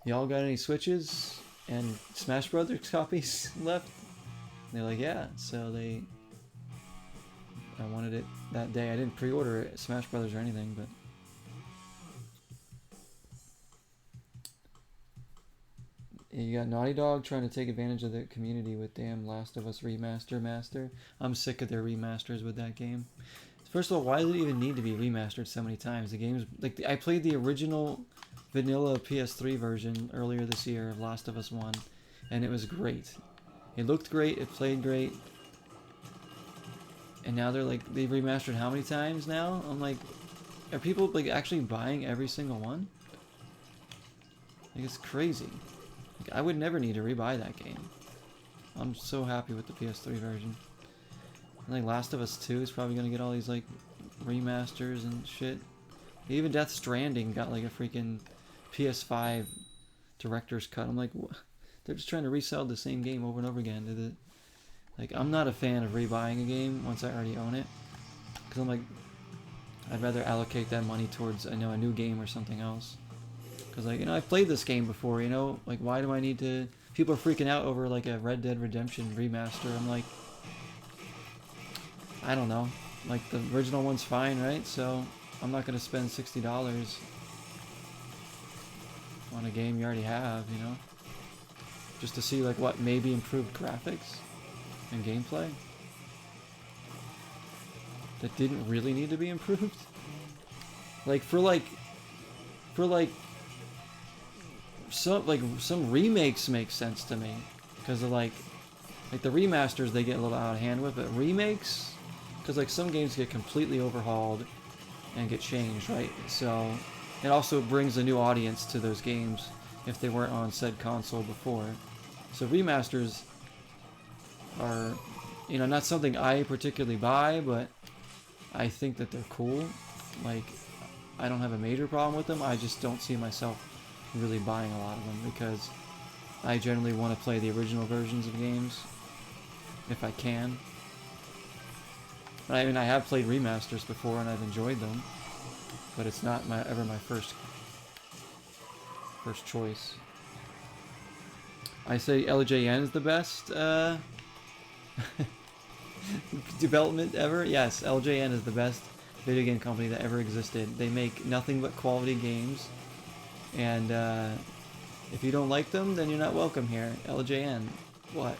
y'all got any Switches and Smash Brothers copies left? And they're like, yeah. So I wanted it that day. I didn't pre-order it, Smash Brothers or anything, but you got Naughty Dog trying to take advantage of the community with damn Last of Us Remaster Master. I'm sick of their remasters with that game. First of all, why does it even need to be remastered so many times? The game's like I played the original vanilla PS3 version earlier this year of Last of Us 1, and it was great. It looked great, it played great. And now they've remastered how many times now? I'm like, are people like actually buying every single one? Like, it's crazy. Like, I would never need to rebuy that game. I'm so happy with the PS3 version. I think Last of Us 2 is probably gonna get all these like remasters and shit. Even Death Stranding got like a freaking PS5 director's cut. I'm like, what? They're just trying to resell the same game over and over again. Like, I'm not a fan of rebuying a game once I already own it, because I'm like, I'd rather allocate that money towards a new game or something else. Because like, I've played this game before, like why do I need to? People are freaking out over like a Red Dead Redemption remaster. I'm like, I don't know. Like, the original one's fine, right? So I'm not gonna spend $60 on a game you already have, just to see like what maybe improved graphics and gameplay that didn't really need to be improved. Like for some remakes make sense to me, because of like the remasters they get a little out of hand with, but remakes, because like some games get completely overhauled and get changed, right? So it also brings a new audience to those games if they weren't on said console before. So remasters are, not something I particularly buy, but I think that they're cool. Like, I don't have a major problem with them. I just don't see myself really buying a lot of them, because I generally want to play the original versions of games if I can. I mean, I have played remasters before and I've enjoyed them, but it's not ever my first choice. I say LJN is the best development ever. Yes, LJN is the best video game company that ever existed. They make nothing but quality games, and if you don't like them, then you're not welcome here. LJN, what?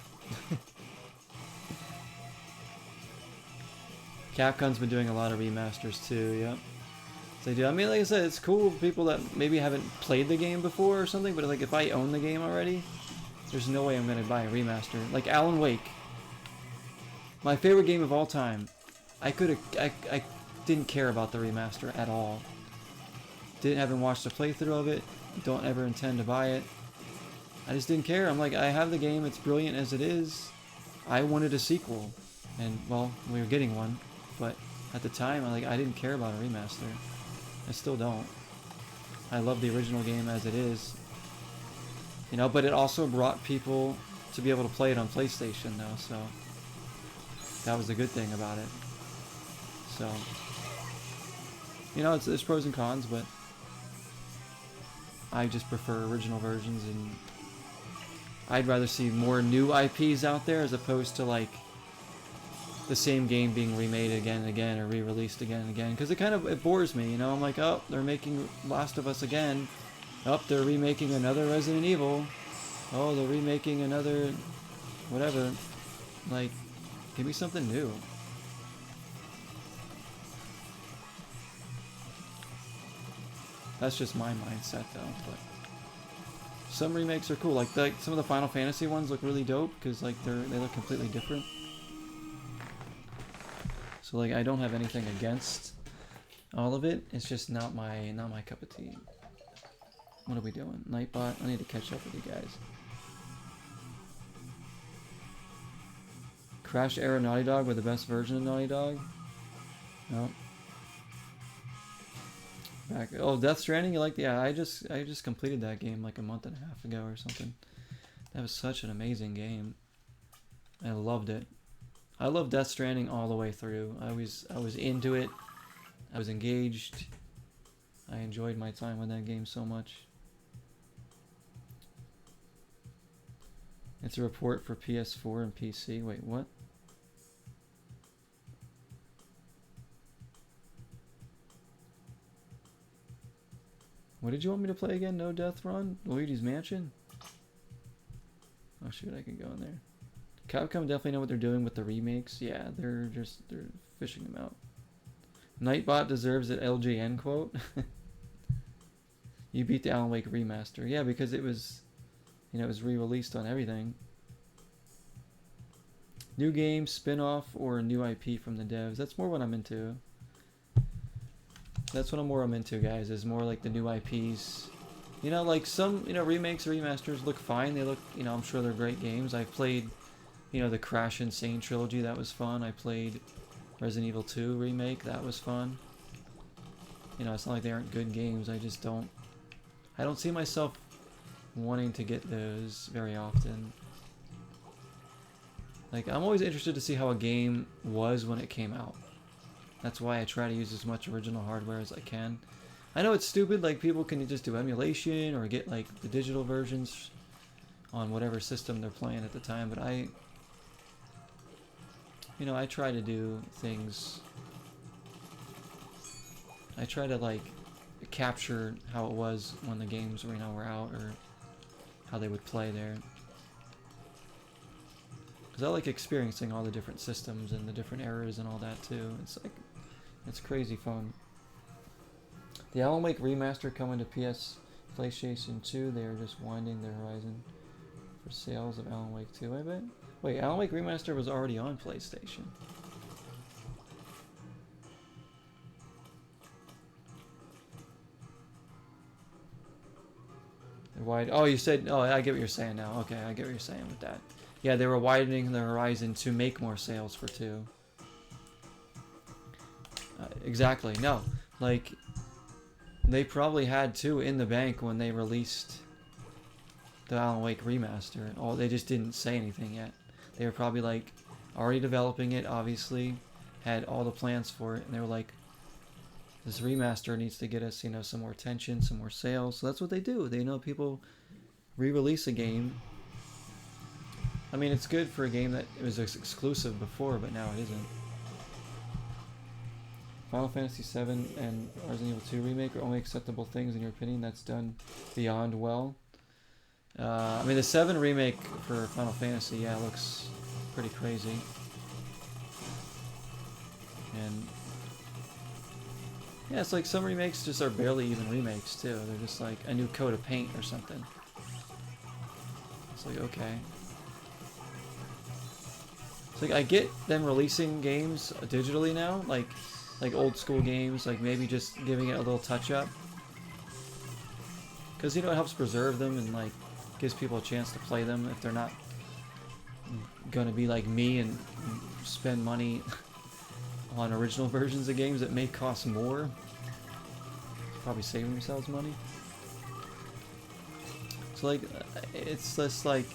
Capcom's been doing a lot of remasters too, yep. They do. I mean, like I said, it's cool for people that maybe haven't played the game before or something, but like if I own the game already, there's no way I'm going to buy a remaster. Like Alan Wake. My favorite game of all time. I didn't care about the remaster at all. Haven't watched a playthrough of it. Don't ever intend to buy it. I just didn't care. I'm like, I have the game, it's brilliant as it is. I wanted a sequel. And, well, we were getting one. But at the time, I didn't care about a remaster. I still don't. I love the original game as it is. But it also brought people to be able to play it on PlayStation, though, so that was the good thing about it. So, there's pros and cons, but I just prefer original versions, and I'd rather see more new IPs out there as opposed to, like, the same game being remade again and again, or re-released again and again, because it bores me, I'm like, oh, they're making Last of Us again. Oh, they're remaking another Resident Evil. Oh, they're remaking another whatever. Like, give me something new. That's just my mindset, though. But some remakes are cool. Like some of the Final Fantasy ones look really dope because like they look completely different. So like I don't have anything against all of it. It's just not my cup of tea. What are we doing? Nightbot? I need to catch up with you guys. Crash era Naughty Dog with the best version of Naughty Dog? No. Back. Oh, Death Stranding, you like? Yeah, I just completed that game like a month and a half ago or something. That was such an amazing game. I loved it. I love Death Stranding all the way through. I was into it. I was engaged. I enjoyed my time with that game so much. It's a report for PS4 and PC. Wait, what? What did you want me to play again? No Death Run? Luigi's Mansion? Oh shoot, I can go in there. Capcom definitely know what they're doing with the remakes. Yeah, they're fishing them out. Nightbot deserves an LJN quote. You beat the Alan Wake remaster. Yeah, because it was, you know, it was re-released on everything. New game, spin-off, or a new IP from the devs. That's more what I'm into. That's what I'm into, guys, is more like the new IPs. You know, like some, you know, remakes, remasters look fine. They look, you know, I'm sure they're great games. I've played, you know, the Crash Insane trilogy. That was fun. I played Resident Evil 2 remake. That was fun. You know, it's not like they aren't good games. I just don't, I don't see myself wanting to get those very often. Like, I'm always interested to see how a game was when it came out. That's why I try to use as much original hardware as I can. I know it's stupid, like people can just do emulation or get like the digital versions on whatever system they're playing at the time, but I try to do things, I try to like capture how it was when the games, you know, were out, or how they would play there. Because I like experiencing all the different systems and the different eras and all that too. It's like, it's crazy fun. The Alan Wake remaster coming to PlayStation 2. They are just winding their horizon for sales of Alan Wake 2, I bet. Wait, Alan Wake remaster was already on PlayStation. They're wide. Oh, you said. Oh, I get what you're saying now. Okay, I get what you're saying with that. Yeah, they were widening the horizon to make more sales for 2. Exactly. No, like they probably had 2 in the bank when they released the Alan Wake remaster. Oh, they just didn't say anything yet. They were probably like already developing it, obviously, had all the plans for it, and they were like, this remaster needs to get us, you know, some more attention, some more sales. So that's what they do. They know people re-release a game. I mean, it's good for a game that was exclusive before, but now it isn't. Final Fantasy VII and Resident Evil 2 remake are only acceptable things in your opinion. That's done beyond well. I mean, the 7 remake for Final Fantasy, yeah, looks pretty crazy. And yeah, it's like some remakes just are barely even remakes too. They're just like a new coat of paint or something. It's like, okay. It's like I get them releasing games digitally now, like old school games, like maybe just giving it a little touch up, because, you know, it helps preserve them and like gives people a chance to play them if they're not gonna be like me and spend money on original versions of games that may cost more. Probably saving themselves money. So like, it's just like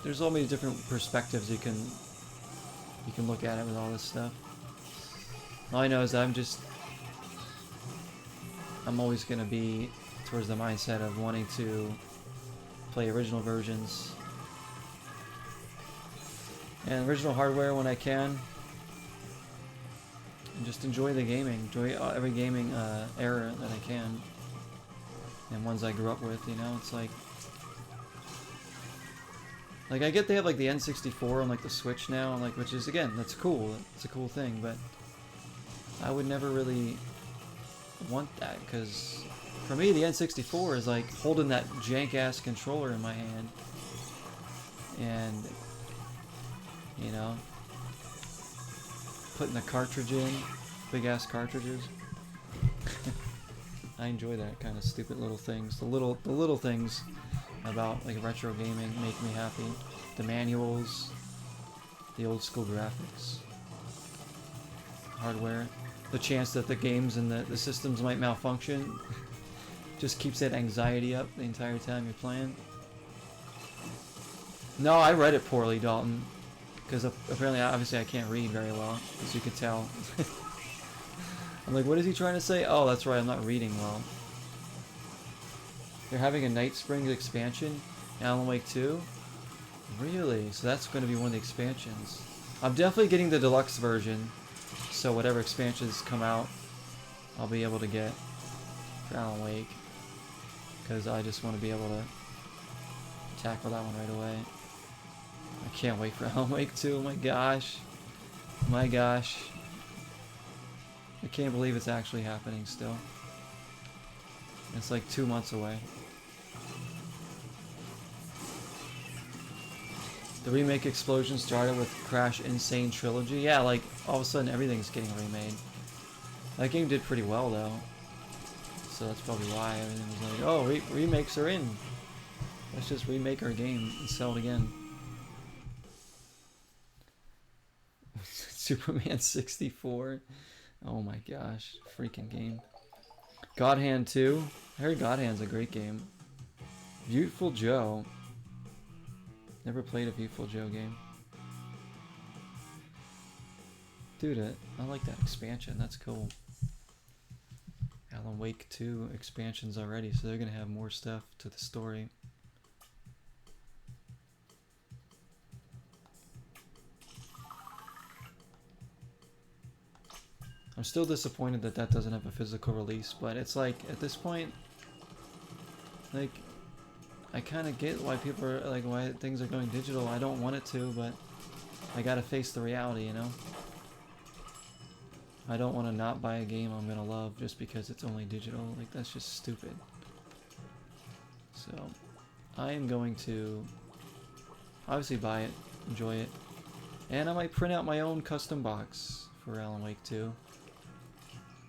there's all these different perspectives you can look at it with all this stuff. All I know is I'm always going to be towards the mindset of wanting to play original versions and original hardware when I can, and just enjoy the gaming, enjoy every gaming era that I can, and ones I grew up with. You know, it's like I get they have like the N64 on like the Switch now, and like, which is, again, that's cool. It's a cool thing, but I would never really want that, because For me, the N64 is like holding that jank-ass controller in my hand. And, you know, putting the cartridge in, big-ass cartridges. I enjoy that kind of stupid little things. The little things about like retro gaming make me happy. The manuals, the old school graphics, hardware, the chance that the games and the systems might malfunction just keeps that anxiety up the entire time you're playing. No, I read it poorly, Dalton, because apparently, obviously, I can't read very well, as you could tell. I'm like, what is he trying to say? Oh, that's right, I'm not reading well. They're having a Night Springs expansion, Alan Wake 2? Really? So that's going to be one of the expansions. I'm definitely getting the deluxe version, so whatever expansions come out, I'll be able to get for Alan Wake. Because I just want to be able to tackle that one right away. I can't wait for Alan Wake 2, oh my gosh. My gosh. I can't believe it's actually happening still. It's like 2 months away. The remake explosion started with Crash Insane Trilogy. Yeah, like all of a sudden everything's getting remade. That game did pretty well though. So that's probably why everything was like, oh, remakes are in. Let's just remake our game and sell it again. Superman 64. Oh my gosh, freaking game. God Hand 2. I heard God Hand's a great game. Beautiful Joe. Never played a Beautiful Joe game. Dude, I like that expansion. That's cool. Alan Wake 2 expansions already, so they're gonna have more stuff to the story. I'm still disappointed that that doesn't have a physical release, but it's like, at this point, like, I kind of get why people are, like, why things are going digital. I don't want it to, but I gotta face the reality, you know? I don't want to not buy a game I'm gonna love just because it's only digital. Like, that's just stupid. So, I am going to obviously buy it, enjoy it, and I might print out my own custom box for Alan Wake 2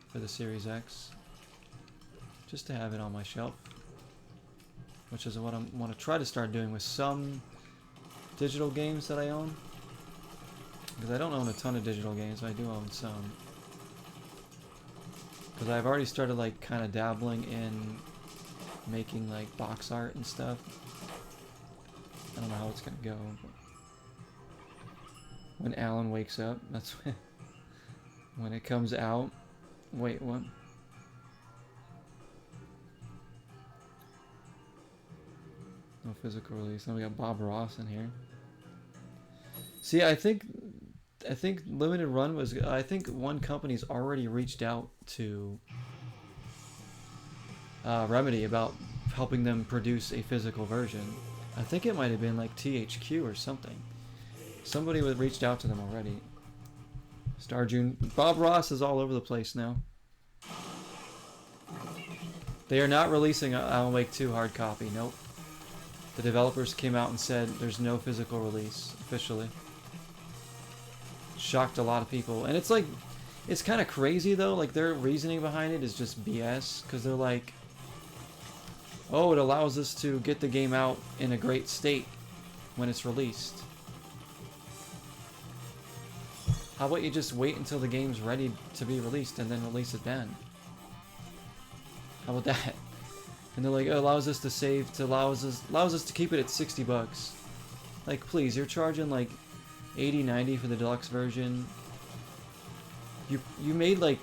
for the Series X, just to have it on my shelf, which is what I want to try to start doing with some digital games that I own, because I don't own a ton of digital games, I do own some. Because I've already started like kind of dabbling in making like box art and stuff. I don't know how it's gonna go, but when Alan wakes up, that's when it comes out. Wait, what? No physical release. Now we got Bob Ross in here. See, I think Limited Run was, I think one company's already reached out to Remedy about helping them produce a physical version. I think it might have been like THQ or something. Somebody reached out to them already. Star June. Bob Ross is all over the place now. They are not releasing Alan Wake 2 hard copy. Nope. The developers came out and said there's no physical release officially. Shocked a lot of people, and it's like, it's kind of crazy though. Like, their reasoning behind it is just BS, because they're like, oh, it allows us to get the game out in a great state when it's released. How about you just wait until the game's ready to be released and then release it then? How about that? And they're like, it allows us to save, allows us to keep it at $60. Like, please, you're charging like $80-$90 for the deluxe version. You made like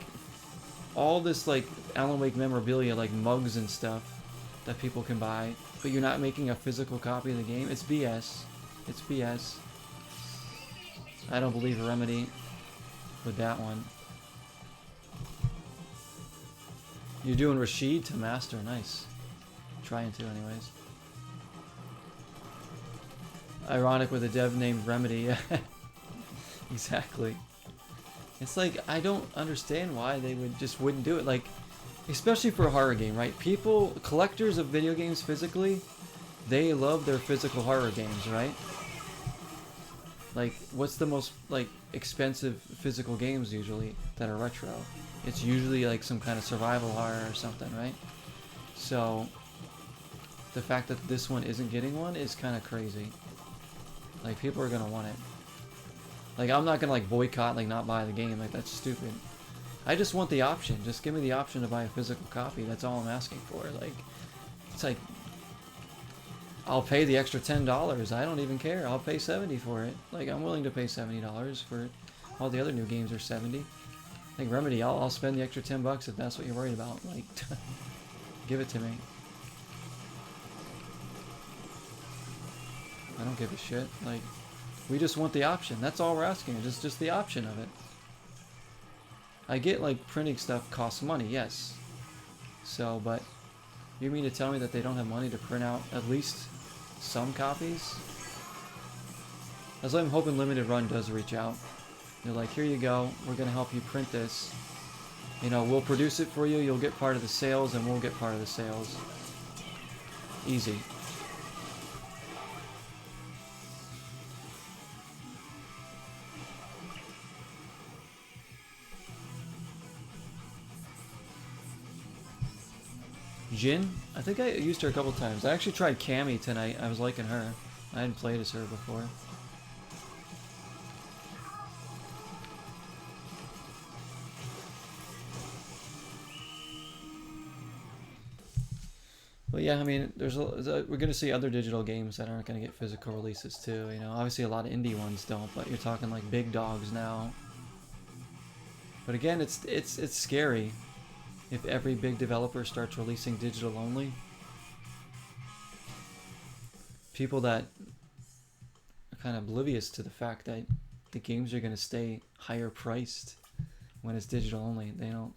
all this like Alan Wake memorabilia, like mugs and stuff that people can buy, but you're not making a physical copy of the game. It's BS. It's BS. I don't believe Remedy with that one. You're doing Rashid to Master. Nice. Trying to, anyways. Ironic with a dev named Remedy. Exactly. It's like, I don't understand why they wouldn't do it. Like, Especially for a horror game, right? People, collectors of video games physically, they love their physical horror games, right? Like, what's the most, like, expensive physical games usually that are retro? It's usually like some kind of survival horror or something, right? So, the fact that this one isn't getting one is kind of crazy. Like, people are gonna want it. Like, I'm not gonna, like, boycott, like, not buy the game. Like, that's stupid. I just want the option. Just give me the option to buy a physical copy. That's all I'm asking for. Like, it's like, I'll pay the extra $10. I don't even care. I'll pay $70 for it. Like, I'm willing to pay $70 for it. All the other new games are $70. Like, Remedy, I'll spend the extra $10 if that's what you're worried about. Like, give it to me. I don't give a shit. Like, we just want the option. That's all we're asking. Just the option of it. I get, like, printing stuff costs money, yes. So, but you mean to tell me that they don't have money to print out at least some copies? That's why I'm hoping Limited Run does reach out. They're like, here you go, we're going to help you print this. You know, we'll produce it for you, you'll get part of the sales, and we'll get part of the sales. Easy. Jin? I think I used her a couple times. I actually tried Cammy tonight. I was liking her. I hadn't played as her before. But yeah, I mean, we're going to see other digital games that aren't going to get physical releases too. You know, obviously a lot of indie ones don't, but you're talking like big dogs now. But again, it's scary. If every big developer starts releasing digital only, people that are kind of oblivious to the fact that the games are going to stay higher priced when it's digital only, they don't,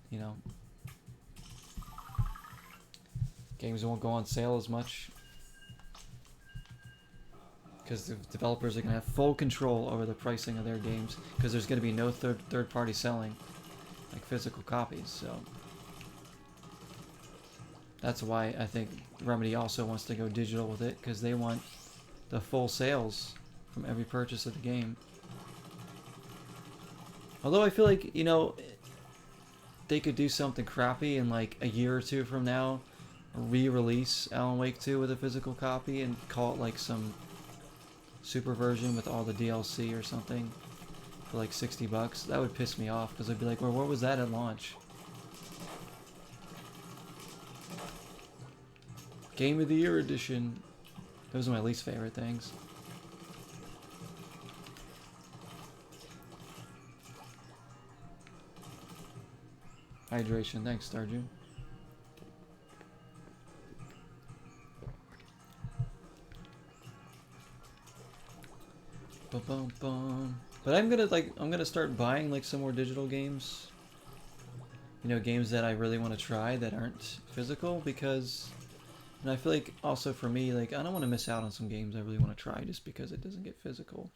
you know, games won't go on sale as much because the developers are going to have full control over the pricing of their games because there's going to be no third party selling. Like physical copies, so that's why I think Remedy also wants to go digital with it, because they want the full sales from every purchase of the game. Although I feel like, you know, they could do something crappy in like a year or two from now, re-release Alan Wake 2 with a physical copy and call it like some super version with all the DLC or something. For like $60, that would piss me off because I'd be like, well, what was that at launch? Game of the Year edition. Those are my least favorite things. Hydration, thanks, Stardew. Ba-bum-bum. But I'm gonna start buying like some more digital games. You know, games that I really want to try that aren't physical, because, and I feel like also for me, like, I don't want to miss out on some games I really want to try just because it doesn't get physical.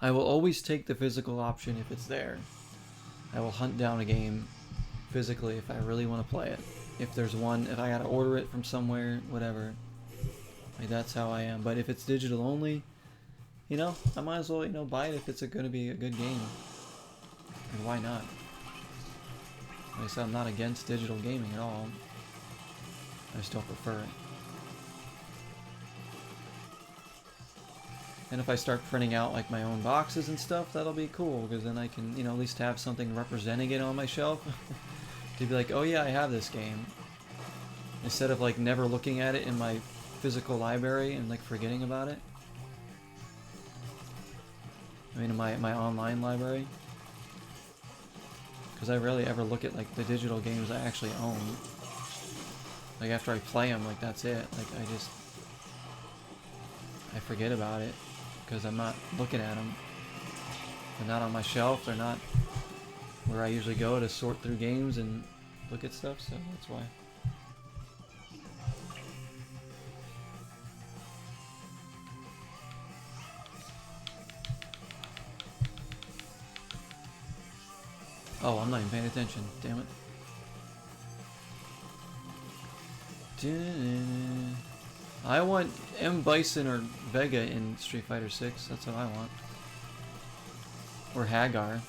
I will always take the physical option if it's there. I will hunt down a game physically if I really want to play it. If there's one, if I gotta order it from somewhere, whatever. Like, that's how I am. But if it's digital only, you know, I might as well, you know, buy it if it's going to be a good game. And why not? Like I said, I'm not against digital gaming at all. I just don't prefer it. And if I start printing out like my own boxes and stuff, that'll be cool, because then I can, you know, at least have something representing it on my shelf. To be like, oh yeah, I have this game. Instead of like never looking at it in my physical library and like forgetting about it. I mean, in my online library, because I rarely ever look at like the digital games I actually own. Like after I play them, like that's it. Like I forget about it because I'm not looking at them. They're not on my shelf. They're not where I usually go to sort through games and look at stuff. So that's why. Oh, I'm not even paying attention. Damn it. I want M. Bison or Vega in Street Fighter 6. That's what I want. Or Hagar.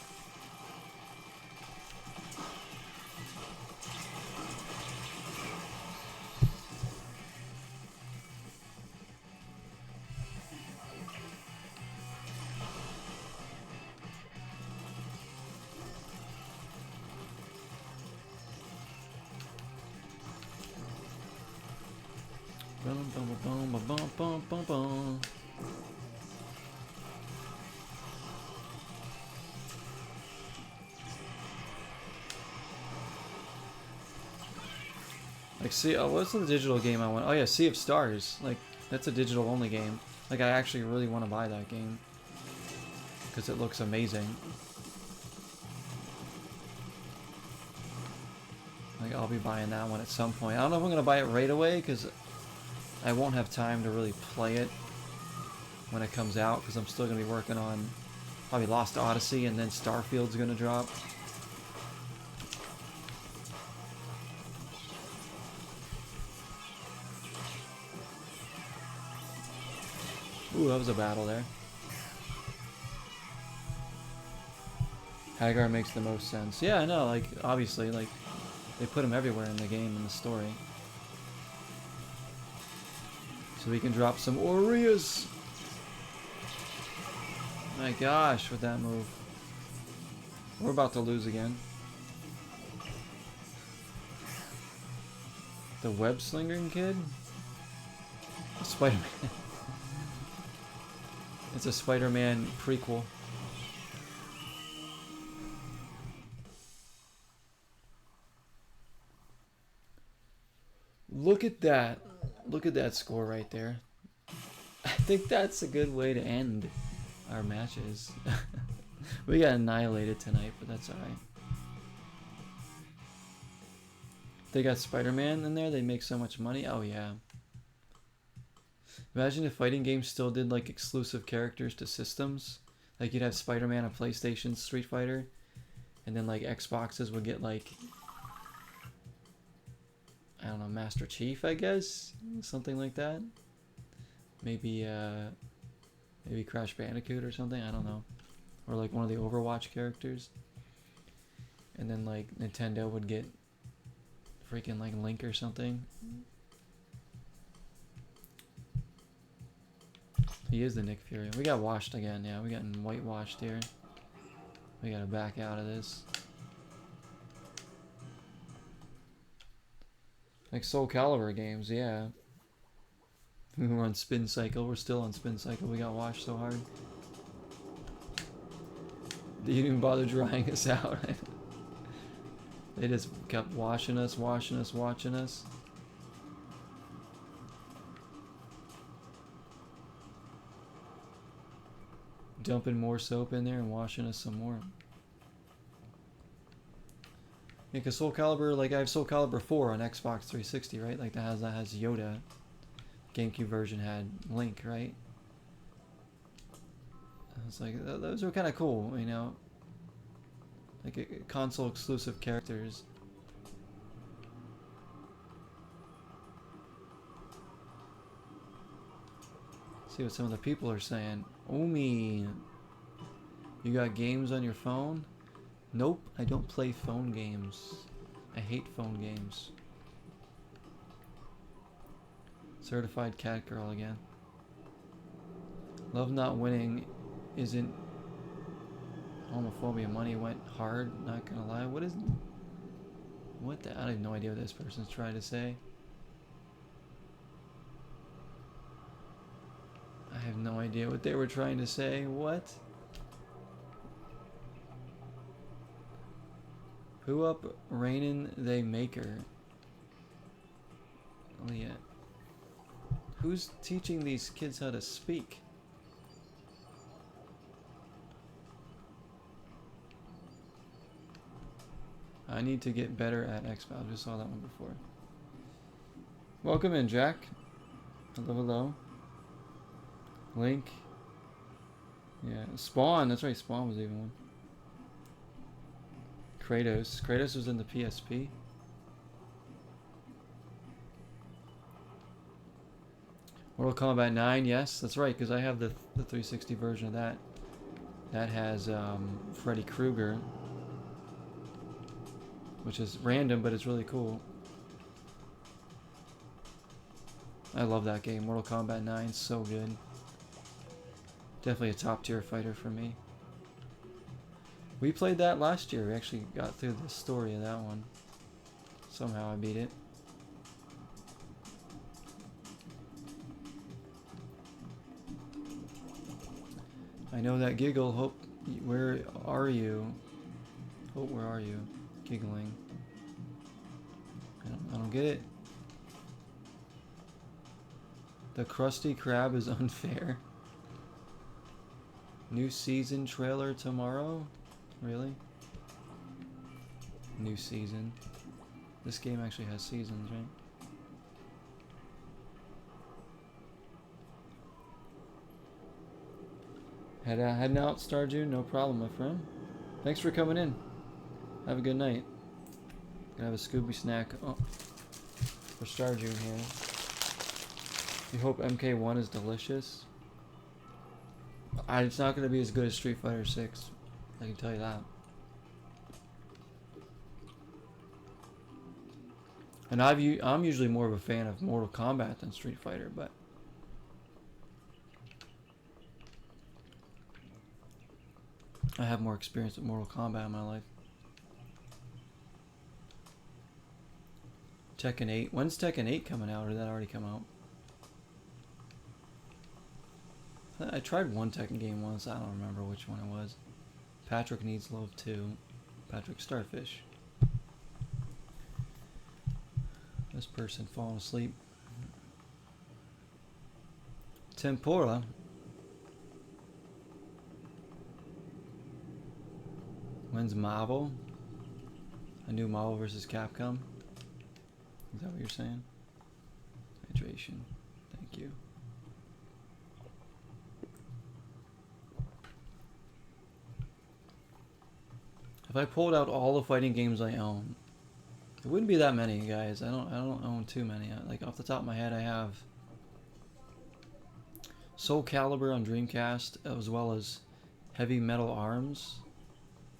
Like, see, oh, what's the digital game I want? Oh yeah, Sea of Stars. Like, that's a digital only game. Like, I actually really want to buy that game because it looks amazing. Like, I'll be buying that one at some point. I don't know if I'm gonna buy it right away because I won't have time to really play it when it comes out because I'm still gonna be working on probably Lost Odyssey, and then Starfield's gonna drop. Ooh, that was a battle there. Hagar makes the most sense. Yeah, I know, like, obviously, like, they put him everywhere in the game, in the story. So we can drop some Aureas. My gosh, with that move. We're about to lose again. The web slinging kid? Spider-Man. It's a Spider-Man prequel. Look at that. Look at that score right there. I think that's a good way to end our matches. We got annihilated tonight, but that's alright. They got Spider-Man in there, they make so much money. Oh yeah. Imagine if fighting games still did like exclusive characters to systems. Like you'd have Spider-Man on PlayStation, Street Fighter, and then like Xboxes would get like, I don't know, Master Chief, I guess? Something like that. Maybe maybe Crash Bandicoot or something, I don't know. Or like one of the Overwatch characters. And then like Nintendo would get freaking like Link or something. He is the Nick Fury. We got washed again, yeah, we got whitewashed here. We gotta back out of this. Like Soul Calibur games, yeah. We were on Spin Cycle, we're still on Spin Cycle, we got washed so hard. They didn't even bother drying us out. They just kept washing us, watching us. Dumping more soap in there and washing us some more. Yeah, cause Soul Calibur, like I have Soul Calibur 4 on Xbox 360, right? Like that has Yoda. GameCube version had Link, right? I was like, those were kind of cool, you know, like console exclusive characters. See what some of the people are saying. Omi, you got games on your phone? Nope, I don't play phone games. I hate phone games. Certified cat girl again. Love not winning isn't homophobia. Money went hard, not gonna lie. What the, I have no idea what this person's trying to say. I have no idea what they were trying to say. What? Who up rainin' they maker? Oh yeah. Who's teaching these kids how to speak? I need to get better at Xbox. I just saw that one before. Welcome in, Jack. Hello, hello. Link. Yeah, Spawn. That's right, Spawn was even one. Kratos. Kratos was in the PSP. Mortal Kombat 9, yes, that's right, because I have the 360 version of that. That has Freddy Krueger, which is random, but it's really cool. I love that game. Mortal Kombat 9 is so good. Definitely a top tier fighter for me. We played that last year. We actually got through the story of that one. Somehow I beat it. I know that giggle. Hope, where are you? Hope, where are you? Giggling. I don't get it. The Krusty Krab is unfair. New season trailer tomorrow? Really? New season. This game actually has seasons, right? Heading out, Stardew? No problem, my friend. Thanks for coming in. Have a good night. Gonna have a Scooby snack for Stardew here. You hope MK1 is delicious. It's not gonna be as good as Street Fighter 6. I can tell you that. And I'm usually more of a fan of Mortal Kombat than Street Fighter, but I have more experience with Mortal Kombat in my life. Tekken 8. When's Tekken 8 coming out, or did that already come out? I tried one Tekken game once. I don't remember which one it was. Patrick Needs Love 2. Patrick Starfish. This person falling asleep. Tempura. When's Marvel? A new Marvel vs. Capcom? Is that what you're saying? Hydration. Thank you. If I pulled out all the fighting games I own, it wouldn't be that many, guys. I don't own too many. Like off the top of my head, I have Soul Calibur on Dreamcast, as well as Heavy Metal Arms,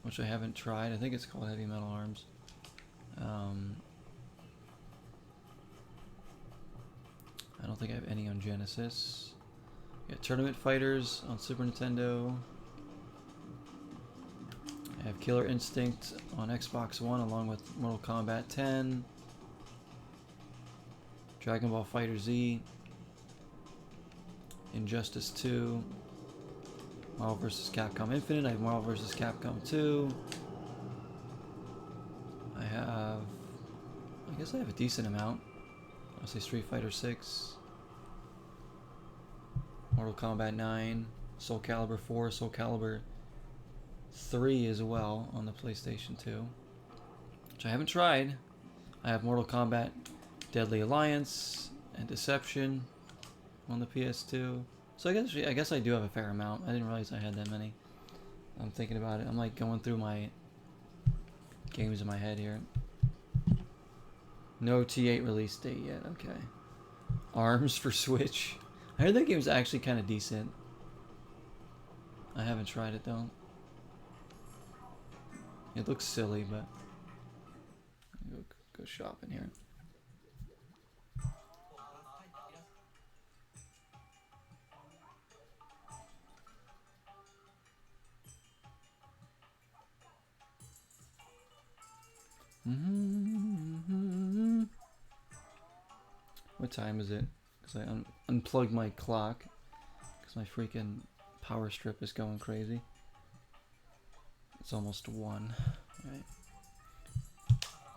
which I haven't tried. I think it's called Heavy Metal Arms. I don't think I have any on Genesis. Yeah, Tournament Fighters on Super Nintendo. I have Killer Instinct on Xbox One along with Mortal Kombat 10. Dragon Ball Fighter Z. Injustice 2. Marvel vs. Capcom Infinite. I have Marvel vs. Capcom 2. I guess I have a decent amount. I'll say Street Fighter 6. Mortal Kombat 9. Soul Calibur 4. Soul Calibur 3 as well on the PlayStation 2, which I haven't tried. I have Mortal Kombat Deadly Alliance and Deception on the PS2. So I guess I do have a fair amount. I didn't realize I had that many. I'm thinking about it. I'm like going through my games in my head here. No T8 release date yet. Okay. ARMS for Switch. I heard that game's actually kind of decent. I haven't tried it though. It looks silly, but go shopping here. What time is it? Because I unplugged my clock because my freaking power strip is going crazy. It's almost 1, right?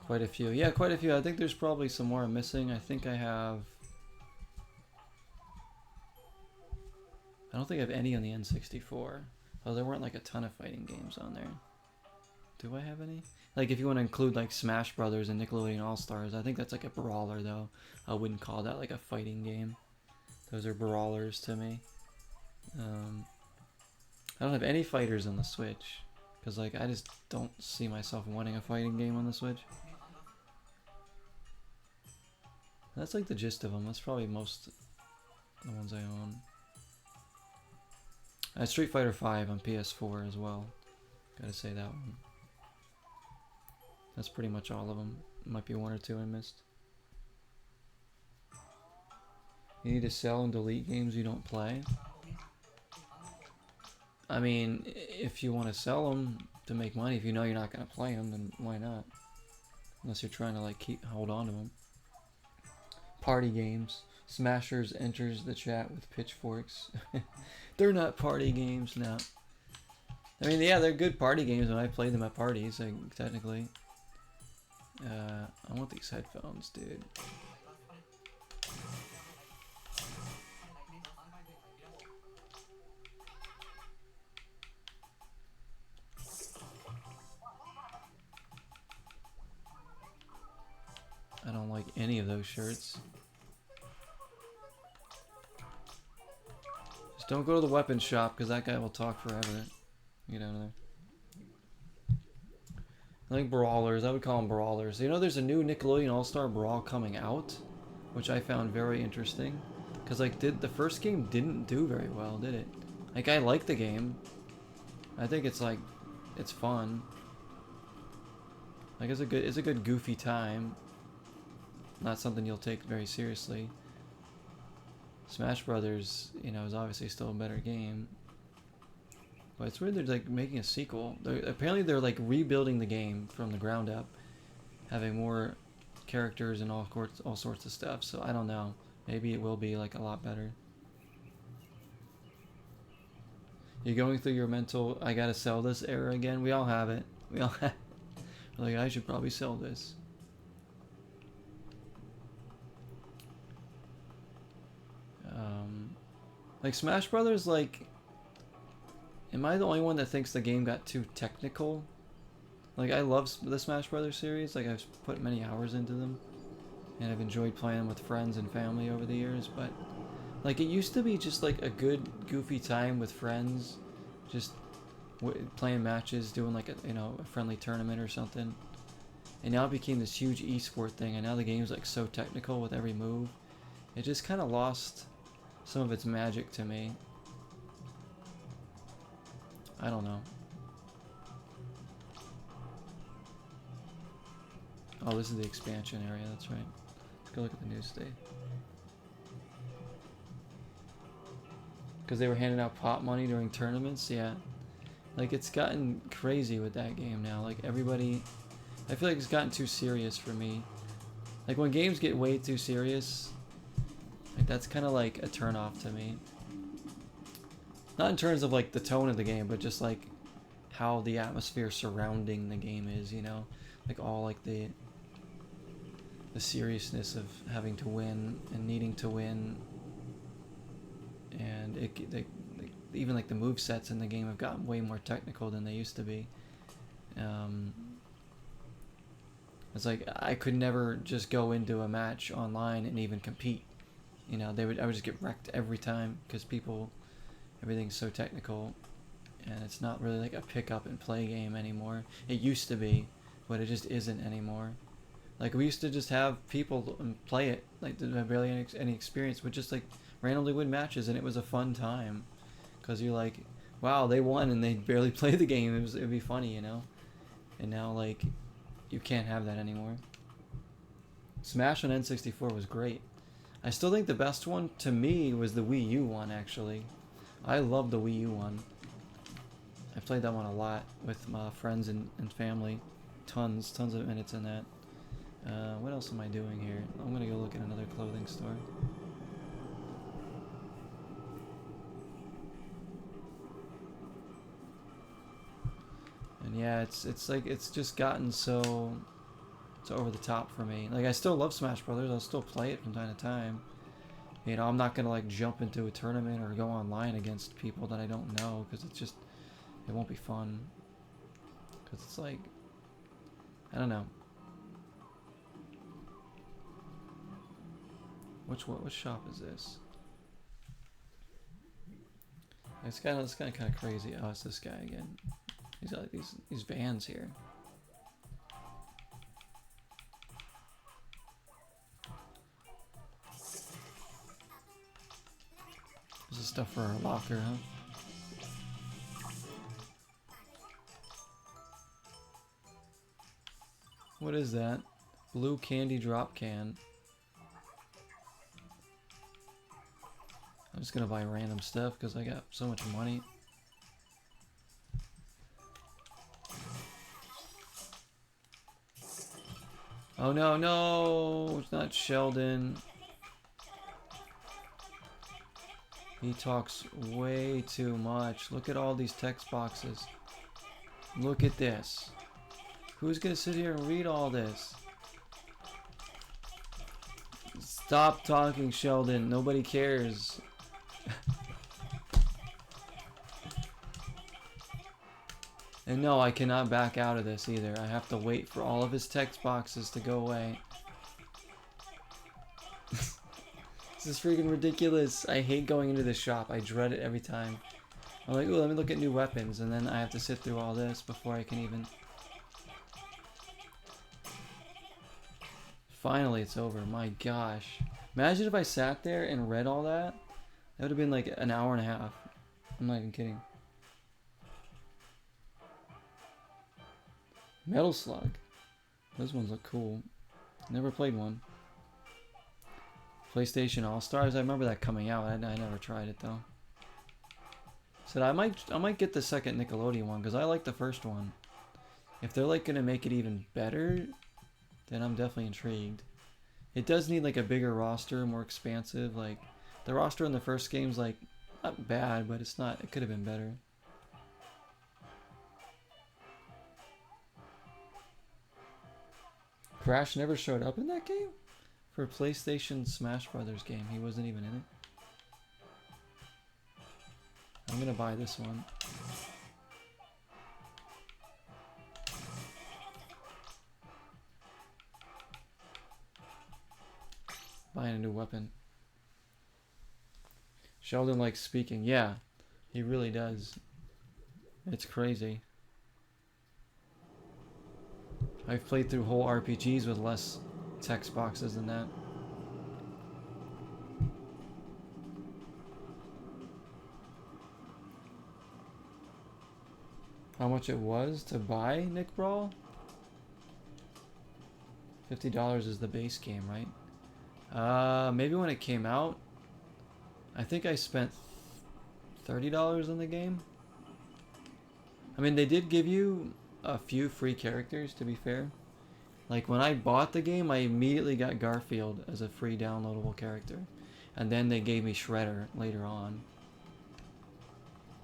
Quite a few. Yeah, quite a few. I think there's probably some more I'm missing. I think I have... I don't think I have any on the N64. Oh, there weren't like a ton of fighting games on there. Do I have any? Like if you want to include like Smash Brothers and Nickelodeon All-Stars, I think that's like a brawler though. I wouldn't call that like a fighting game. Those are brawlers to me. I don't have any fighters on the Switch. Because like I just don't see myself wanting a fighting game on the Switch. That's like the gist of them. That's probably most the ones I own. Street Fighter 5 on PS4 as well. Gotta say that one. That's pretty much all of them. Might be one or two I missed. You need to sell and delete games you don't play. I mean, if you want to sell them to make money, if you know you're not going to play them, then why not? Unless you're trying to like hold on to them. Party games. Smashers enters the chat with pitchforks. They're not party games now. I mean, yeah, they're good party games when I play them at parties, like, technically. I want these headphones, dude. I don't like any of those shirts. Just don't go to the weapons shop, because that guy will talk forever. Get out of there. I think brawlers. I would call them brawlers. You know, there's a new Nickelodeon All-Star Brawl coming out, which I found very interesting. Because, like, the first game didn't do very well, did it? Like, I like the game. I think it's, like, it's fun. Like, it's a good goofy time. Not something you'll take very seriously. Smash Brothers, you know, is obviously still a better game. But it's weird they're like making a sequel. Apparently they're like rebuilding the game from the ground up, having more characters and all sorts of stuff. So I don't know. Maybe it will be like a lot better. You're going through your mental, I gotta sell this era again. We all have it. We all have. Like, I should probably sell this. Like Smash Brothers, like, am I the only one that thinks the game got too technical? Like, I love the Smash Brothers series. Like, I've put many hours into them, and I've enjoyed playing them with friends and family over the years. But like, it used to be just like a good goofy time with friends, just playing matches, doing like a friendly tournament or something. And now it became this huge esport thing, and now the game's like so technical with every move. It just kind of lost some of its magic to me. I don't know. Oh, this is the expansion area, that's right. Let's go look at the news today. Because they were handing out pot money during tournaments, yeah. Like, it's gotten crazy with that game now. Like, everybody... I feel like it's gotten too serious for me. Like, when games get way too serious... Like, that's kind of like a turn-off to me. Not in terms of like the tone of the game, but just like how the atmosphere surrounding the game is, you know? Like all like the seriousness of having to win and needing to win. And even like the movesets in the game have gotten way more technical than they used to be. It's like I could never just go into a match online and even compete. You know, I would just get wrecked every time because everything's so technical, and it's not really like a pick up and play game anymore. It used to be, but it just isn't anymore. Like, we used to just have people play it, like, that had barely any experience, would just like randomly win matches, and it was a fun time, because you're like, wow, they won and they barely played the game. It'd be funny, you know. And now, like, you can't have that anymore. Smash on N64 was great. I still think the best one to me was the Wii U one, actually. I love the Wii U one. I played that one a lot with my friends and family. Tons of minutes in that. What else am I doing here? I'm gonna go look at another clothing store. And yeah, it's like, it's just gotten so over the top for me. Like, I still love Smash Brothers. I'll still play it from time to time. You know, I'm not gonna like jump into a tournament or go online against people that I don't know, because it's just, it won't be fun. Because it's like, I don't know. What shop is this? It's kind of crazy. Oh, it's this guy again. He's got like these vans here. of stuff for our locker, huh? What is that? Blue candy drop can. I'm just gonna buy random stuff because I got so much money. Oh no, no! It's not Sheldon. He talks way too much. Look at all these text boxes. Look at this. Who's gonna sit here and read all this? Stop talking, Sheldon. Nobody cares. And no, I cannot back out of this either. I have to wait for all of his text boxes to go away. This is freaking ridiculous. I hate going into this shop. I dread it every time. I'm like, oh, let me look at new weapons. And then I have to sit through all this before I can even... Finally, it's over. My gosh. Imagine if I sat there and read all that. That would have been like an hour and a half. I'm not even kidding. Metal Slug. Those ones look cool. Never played one. PlayStation All-Stars. I remember that coming out. I never tried it though. Said I might get the second Nickelodeon one because I like the first one. If they're like gonna make it even better, then I'm definitely intrigued. It does need like a bigger roster, more expansive. Like the roster in the first game's like not bad, but it's not. It could have been better. Crash never showed up in that game? For a PlayStation Smash Brothers game, he wasn't even in it. I'm gonna buy this one. Buying a new weapon. Sheldon likes speaking. Yeah, he really does. It's crazy. I've played through whole RPGs with less text boxes than that. How much it was to buy Nick Brawl? $50 is the base game, right? Maybe when it came out, I think I spent $30 on the game. I mean, they did give you a few free characters, to be fair. Like when I bought the game, I immediately got Garfield as a free downloadable character. And then they gave me Shredder later on.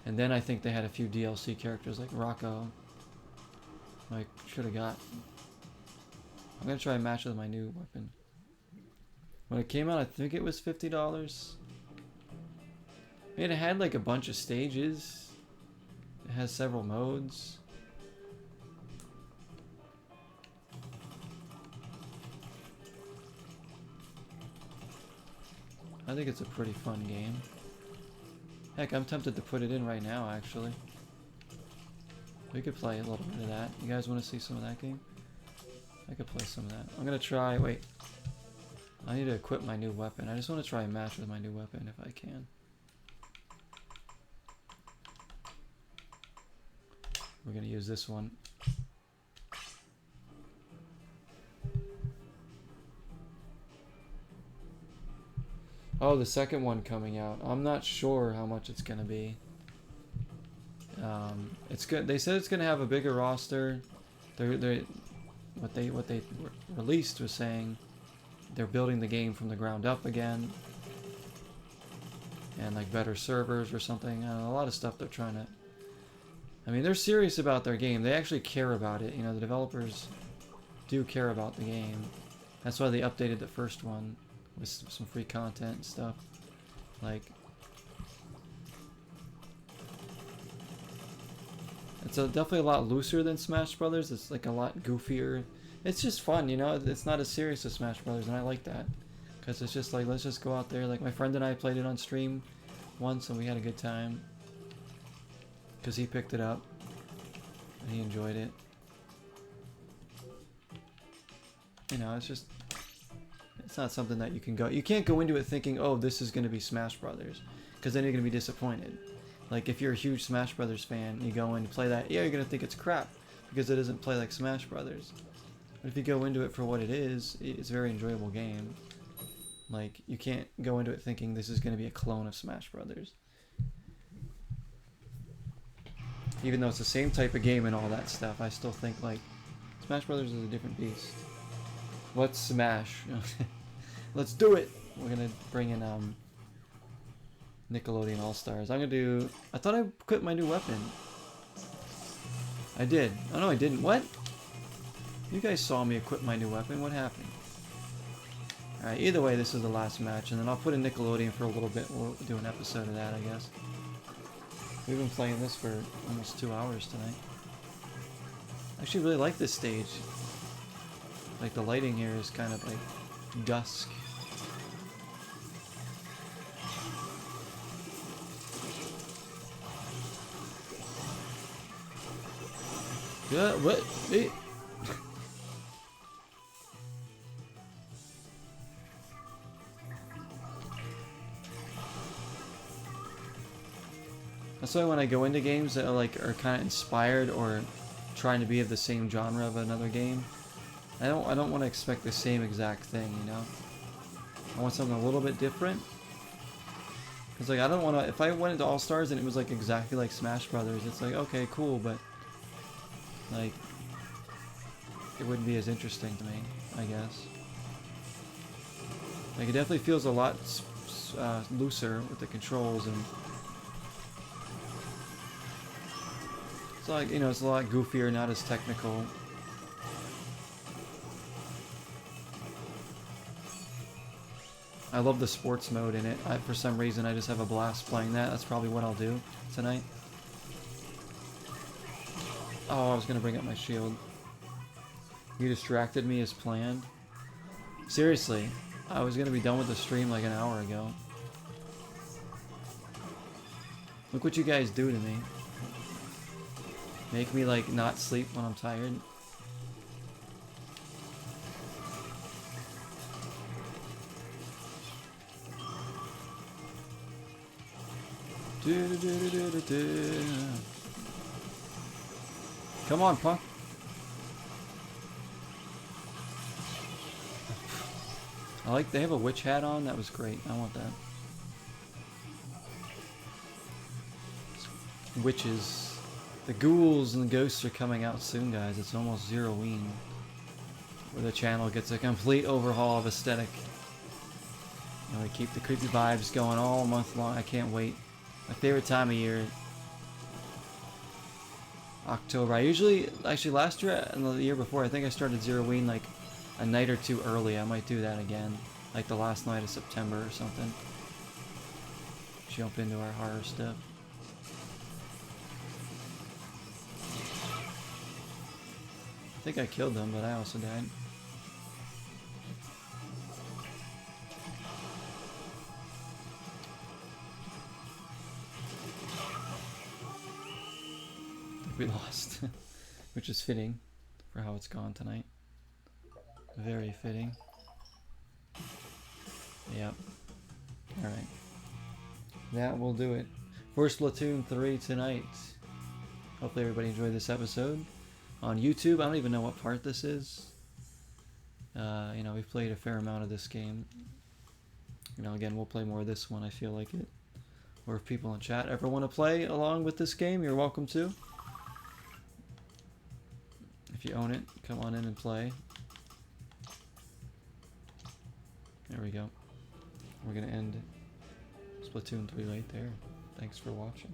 And then I think they had a few DLC characters like Rocco. I should have got. I'm gonna try and match with my new weapon. When it came out, I think it was $50. I mean, it had like a bunch of stages. It has several modes. I think it's a pretty fun game. Heck, I'm tempted to put it in right now, actually. We could play a little bit of that. You guys want to see some of that game? I could play some of that. I'm gonna try, wait. I need to equip my new weapon. I just want to try and match with my new weapon if I can. We're gonna use this one. Oh, the second one coming out. I'm not sure how much it's gonna be. It's good. They said it's gonna have a bigger roster. What they released was saying they're building the game from the ground up again, and like better servers or something. A lot of stuff they're trying to. I mean, they're serious about their game. They actually care about it. You know, the developers do care about the game. That's why they updated the first one with some free content and stuff. Like, it's definitely a lot looser than Smash Brothers. It's like a lot goofier. It's just fun, you know. It's not as serious as Smash Brothers, and I like that because it's just like, let's just go out there. Like my friend and I played it on stream once, and we had a good time because he picked it up and he enjoyed it. You know, it's It's not something that you can go. You can't go into it thinking, oh, this is going to be Smash Brothers, because then you're going to be disappointed. Like if you're a huge Smash Brothers fan, you go in to play that, yeah, you're going to think it's crap because it doesn't play like Smash Brothers. But if you go into it for what it is, it's a very enjoyable game. Like you can't go into it thinking this is going to be a clone of Smash Brothers. Even though it's the same type of game and all that stuff, I still think like Smash Brothers is a different beast. Let's smash. Let's do it. We're gonna bring in Nickelodeon All Stars. I'm gonna do. I thought I equipped my new weapon. I did. Oh no, I didn't. What? You guys saw me equip my new weapon. What happened? All right. Either way, this is the last match, and then I'll put in Nickelodeon for a little bit. We'll do an episode of that, I guess. We've been playing this for almost 2 hours tonight. I actually really like this stage. Like the lighting here is kind of like dusk. Yeah, what? Hey. That's why when I go into games that are kind of inspired or trying to be of the same genre of another game, I don't want to expect the same exact thing, you know? I want something a little bit different. Cause like I don't want to. If I went into All Stars and it was like exactly like Smash Brothers, it's like okay, cool, but like it wouldn't be as interesting to me, I guess. Like it definitely feels a lot looser with the controls, and it's like, you know, it's a lot goofier, not as technical. I love the sports mode in it. For some reason, I just have a blast playing that. That's probably what I'll do tonight. Oh, I was going to bring up my shield. You distracted me as planned. Seriously, I was going to be done with the stream like an hour ago. Look what you guys do to me. Make me like not sleep when I'm tired. Come on, punk. I like they have a witch hat on. That was great. I want that. Witches. The ghouls and the ghosts are coming out soon, guys. It's almost Zeroween, where the channel gets a complete overhaul of aesthetic. You know, we keep the creepy vibes going all month long. I can't wait. My favorite time of year. October. I usually, actually last year and the year before, I think I started Zeroween like a night or two early. I might do that again. Like the last night of September or something. Jump into our horror stuff. I think I killed them, but I also died. We lost, which is fitting for how it's gone tonight. Very fitting. Yep. Alright. That will do it for Splatoon 3 tonight. Hopefully everybody enjoyed this episode. On YouTube, I don't even know what part this is. You know, we've played a fair amount of this game. You know, again, we'll play more of this one, I feel like it. Or if people in chat ever want to play along with this game, you're welcome to. If you own it, come on in and play. There we go. We're going to end Splatoon 3 right there. Thanks for watching.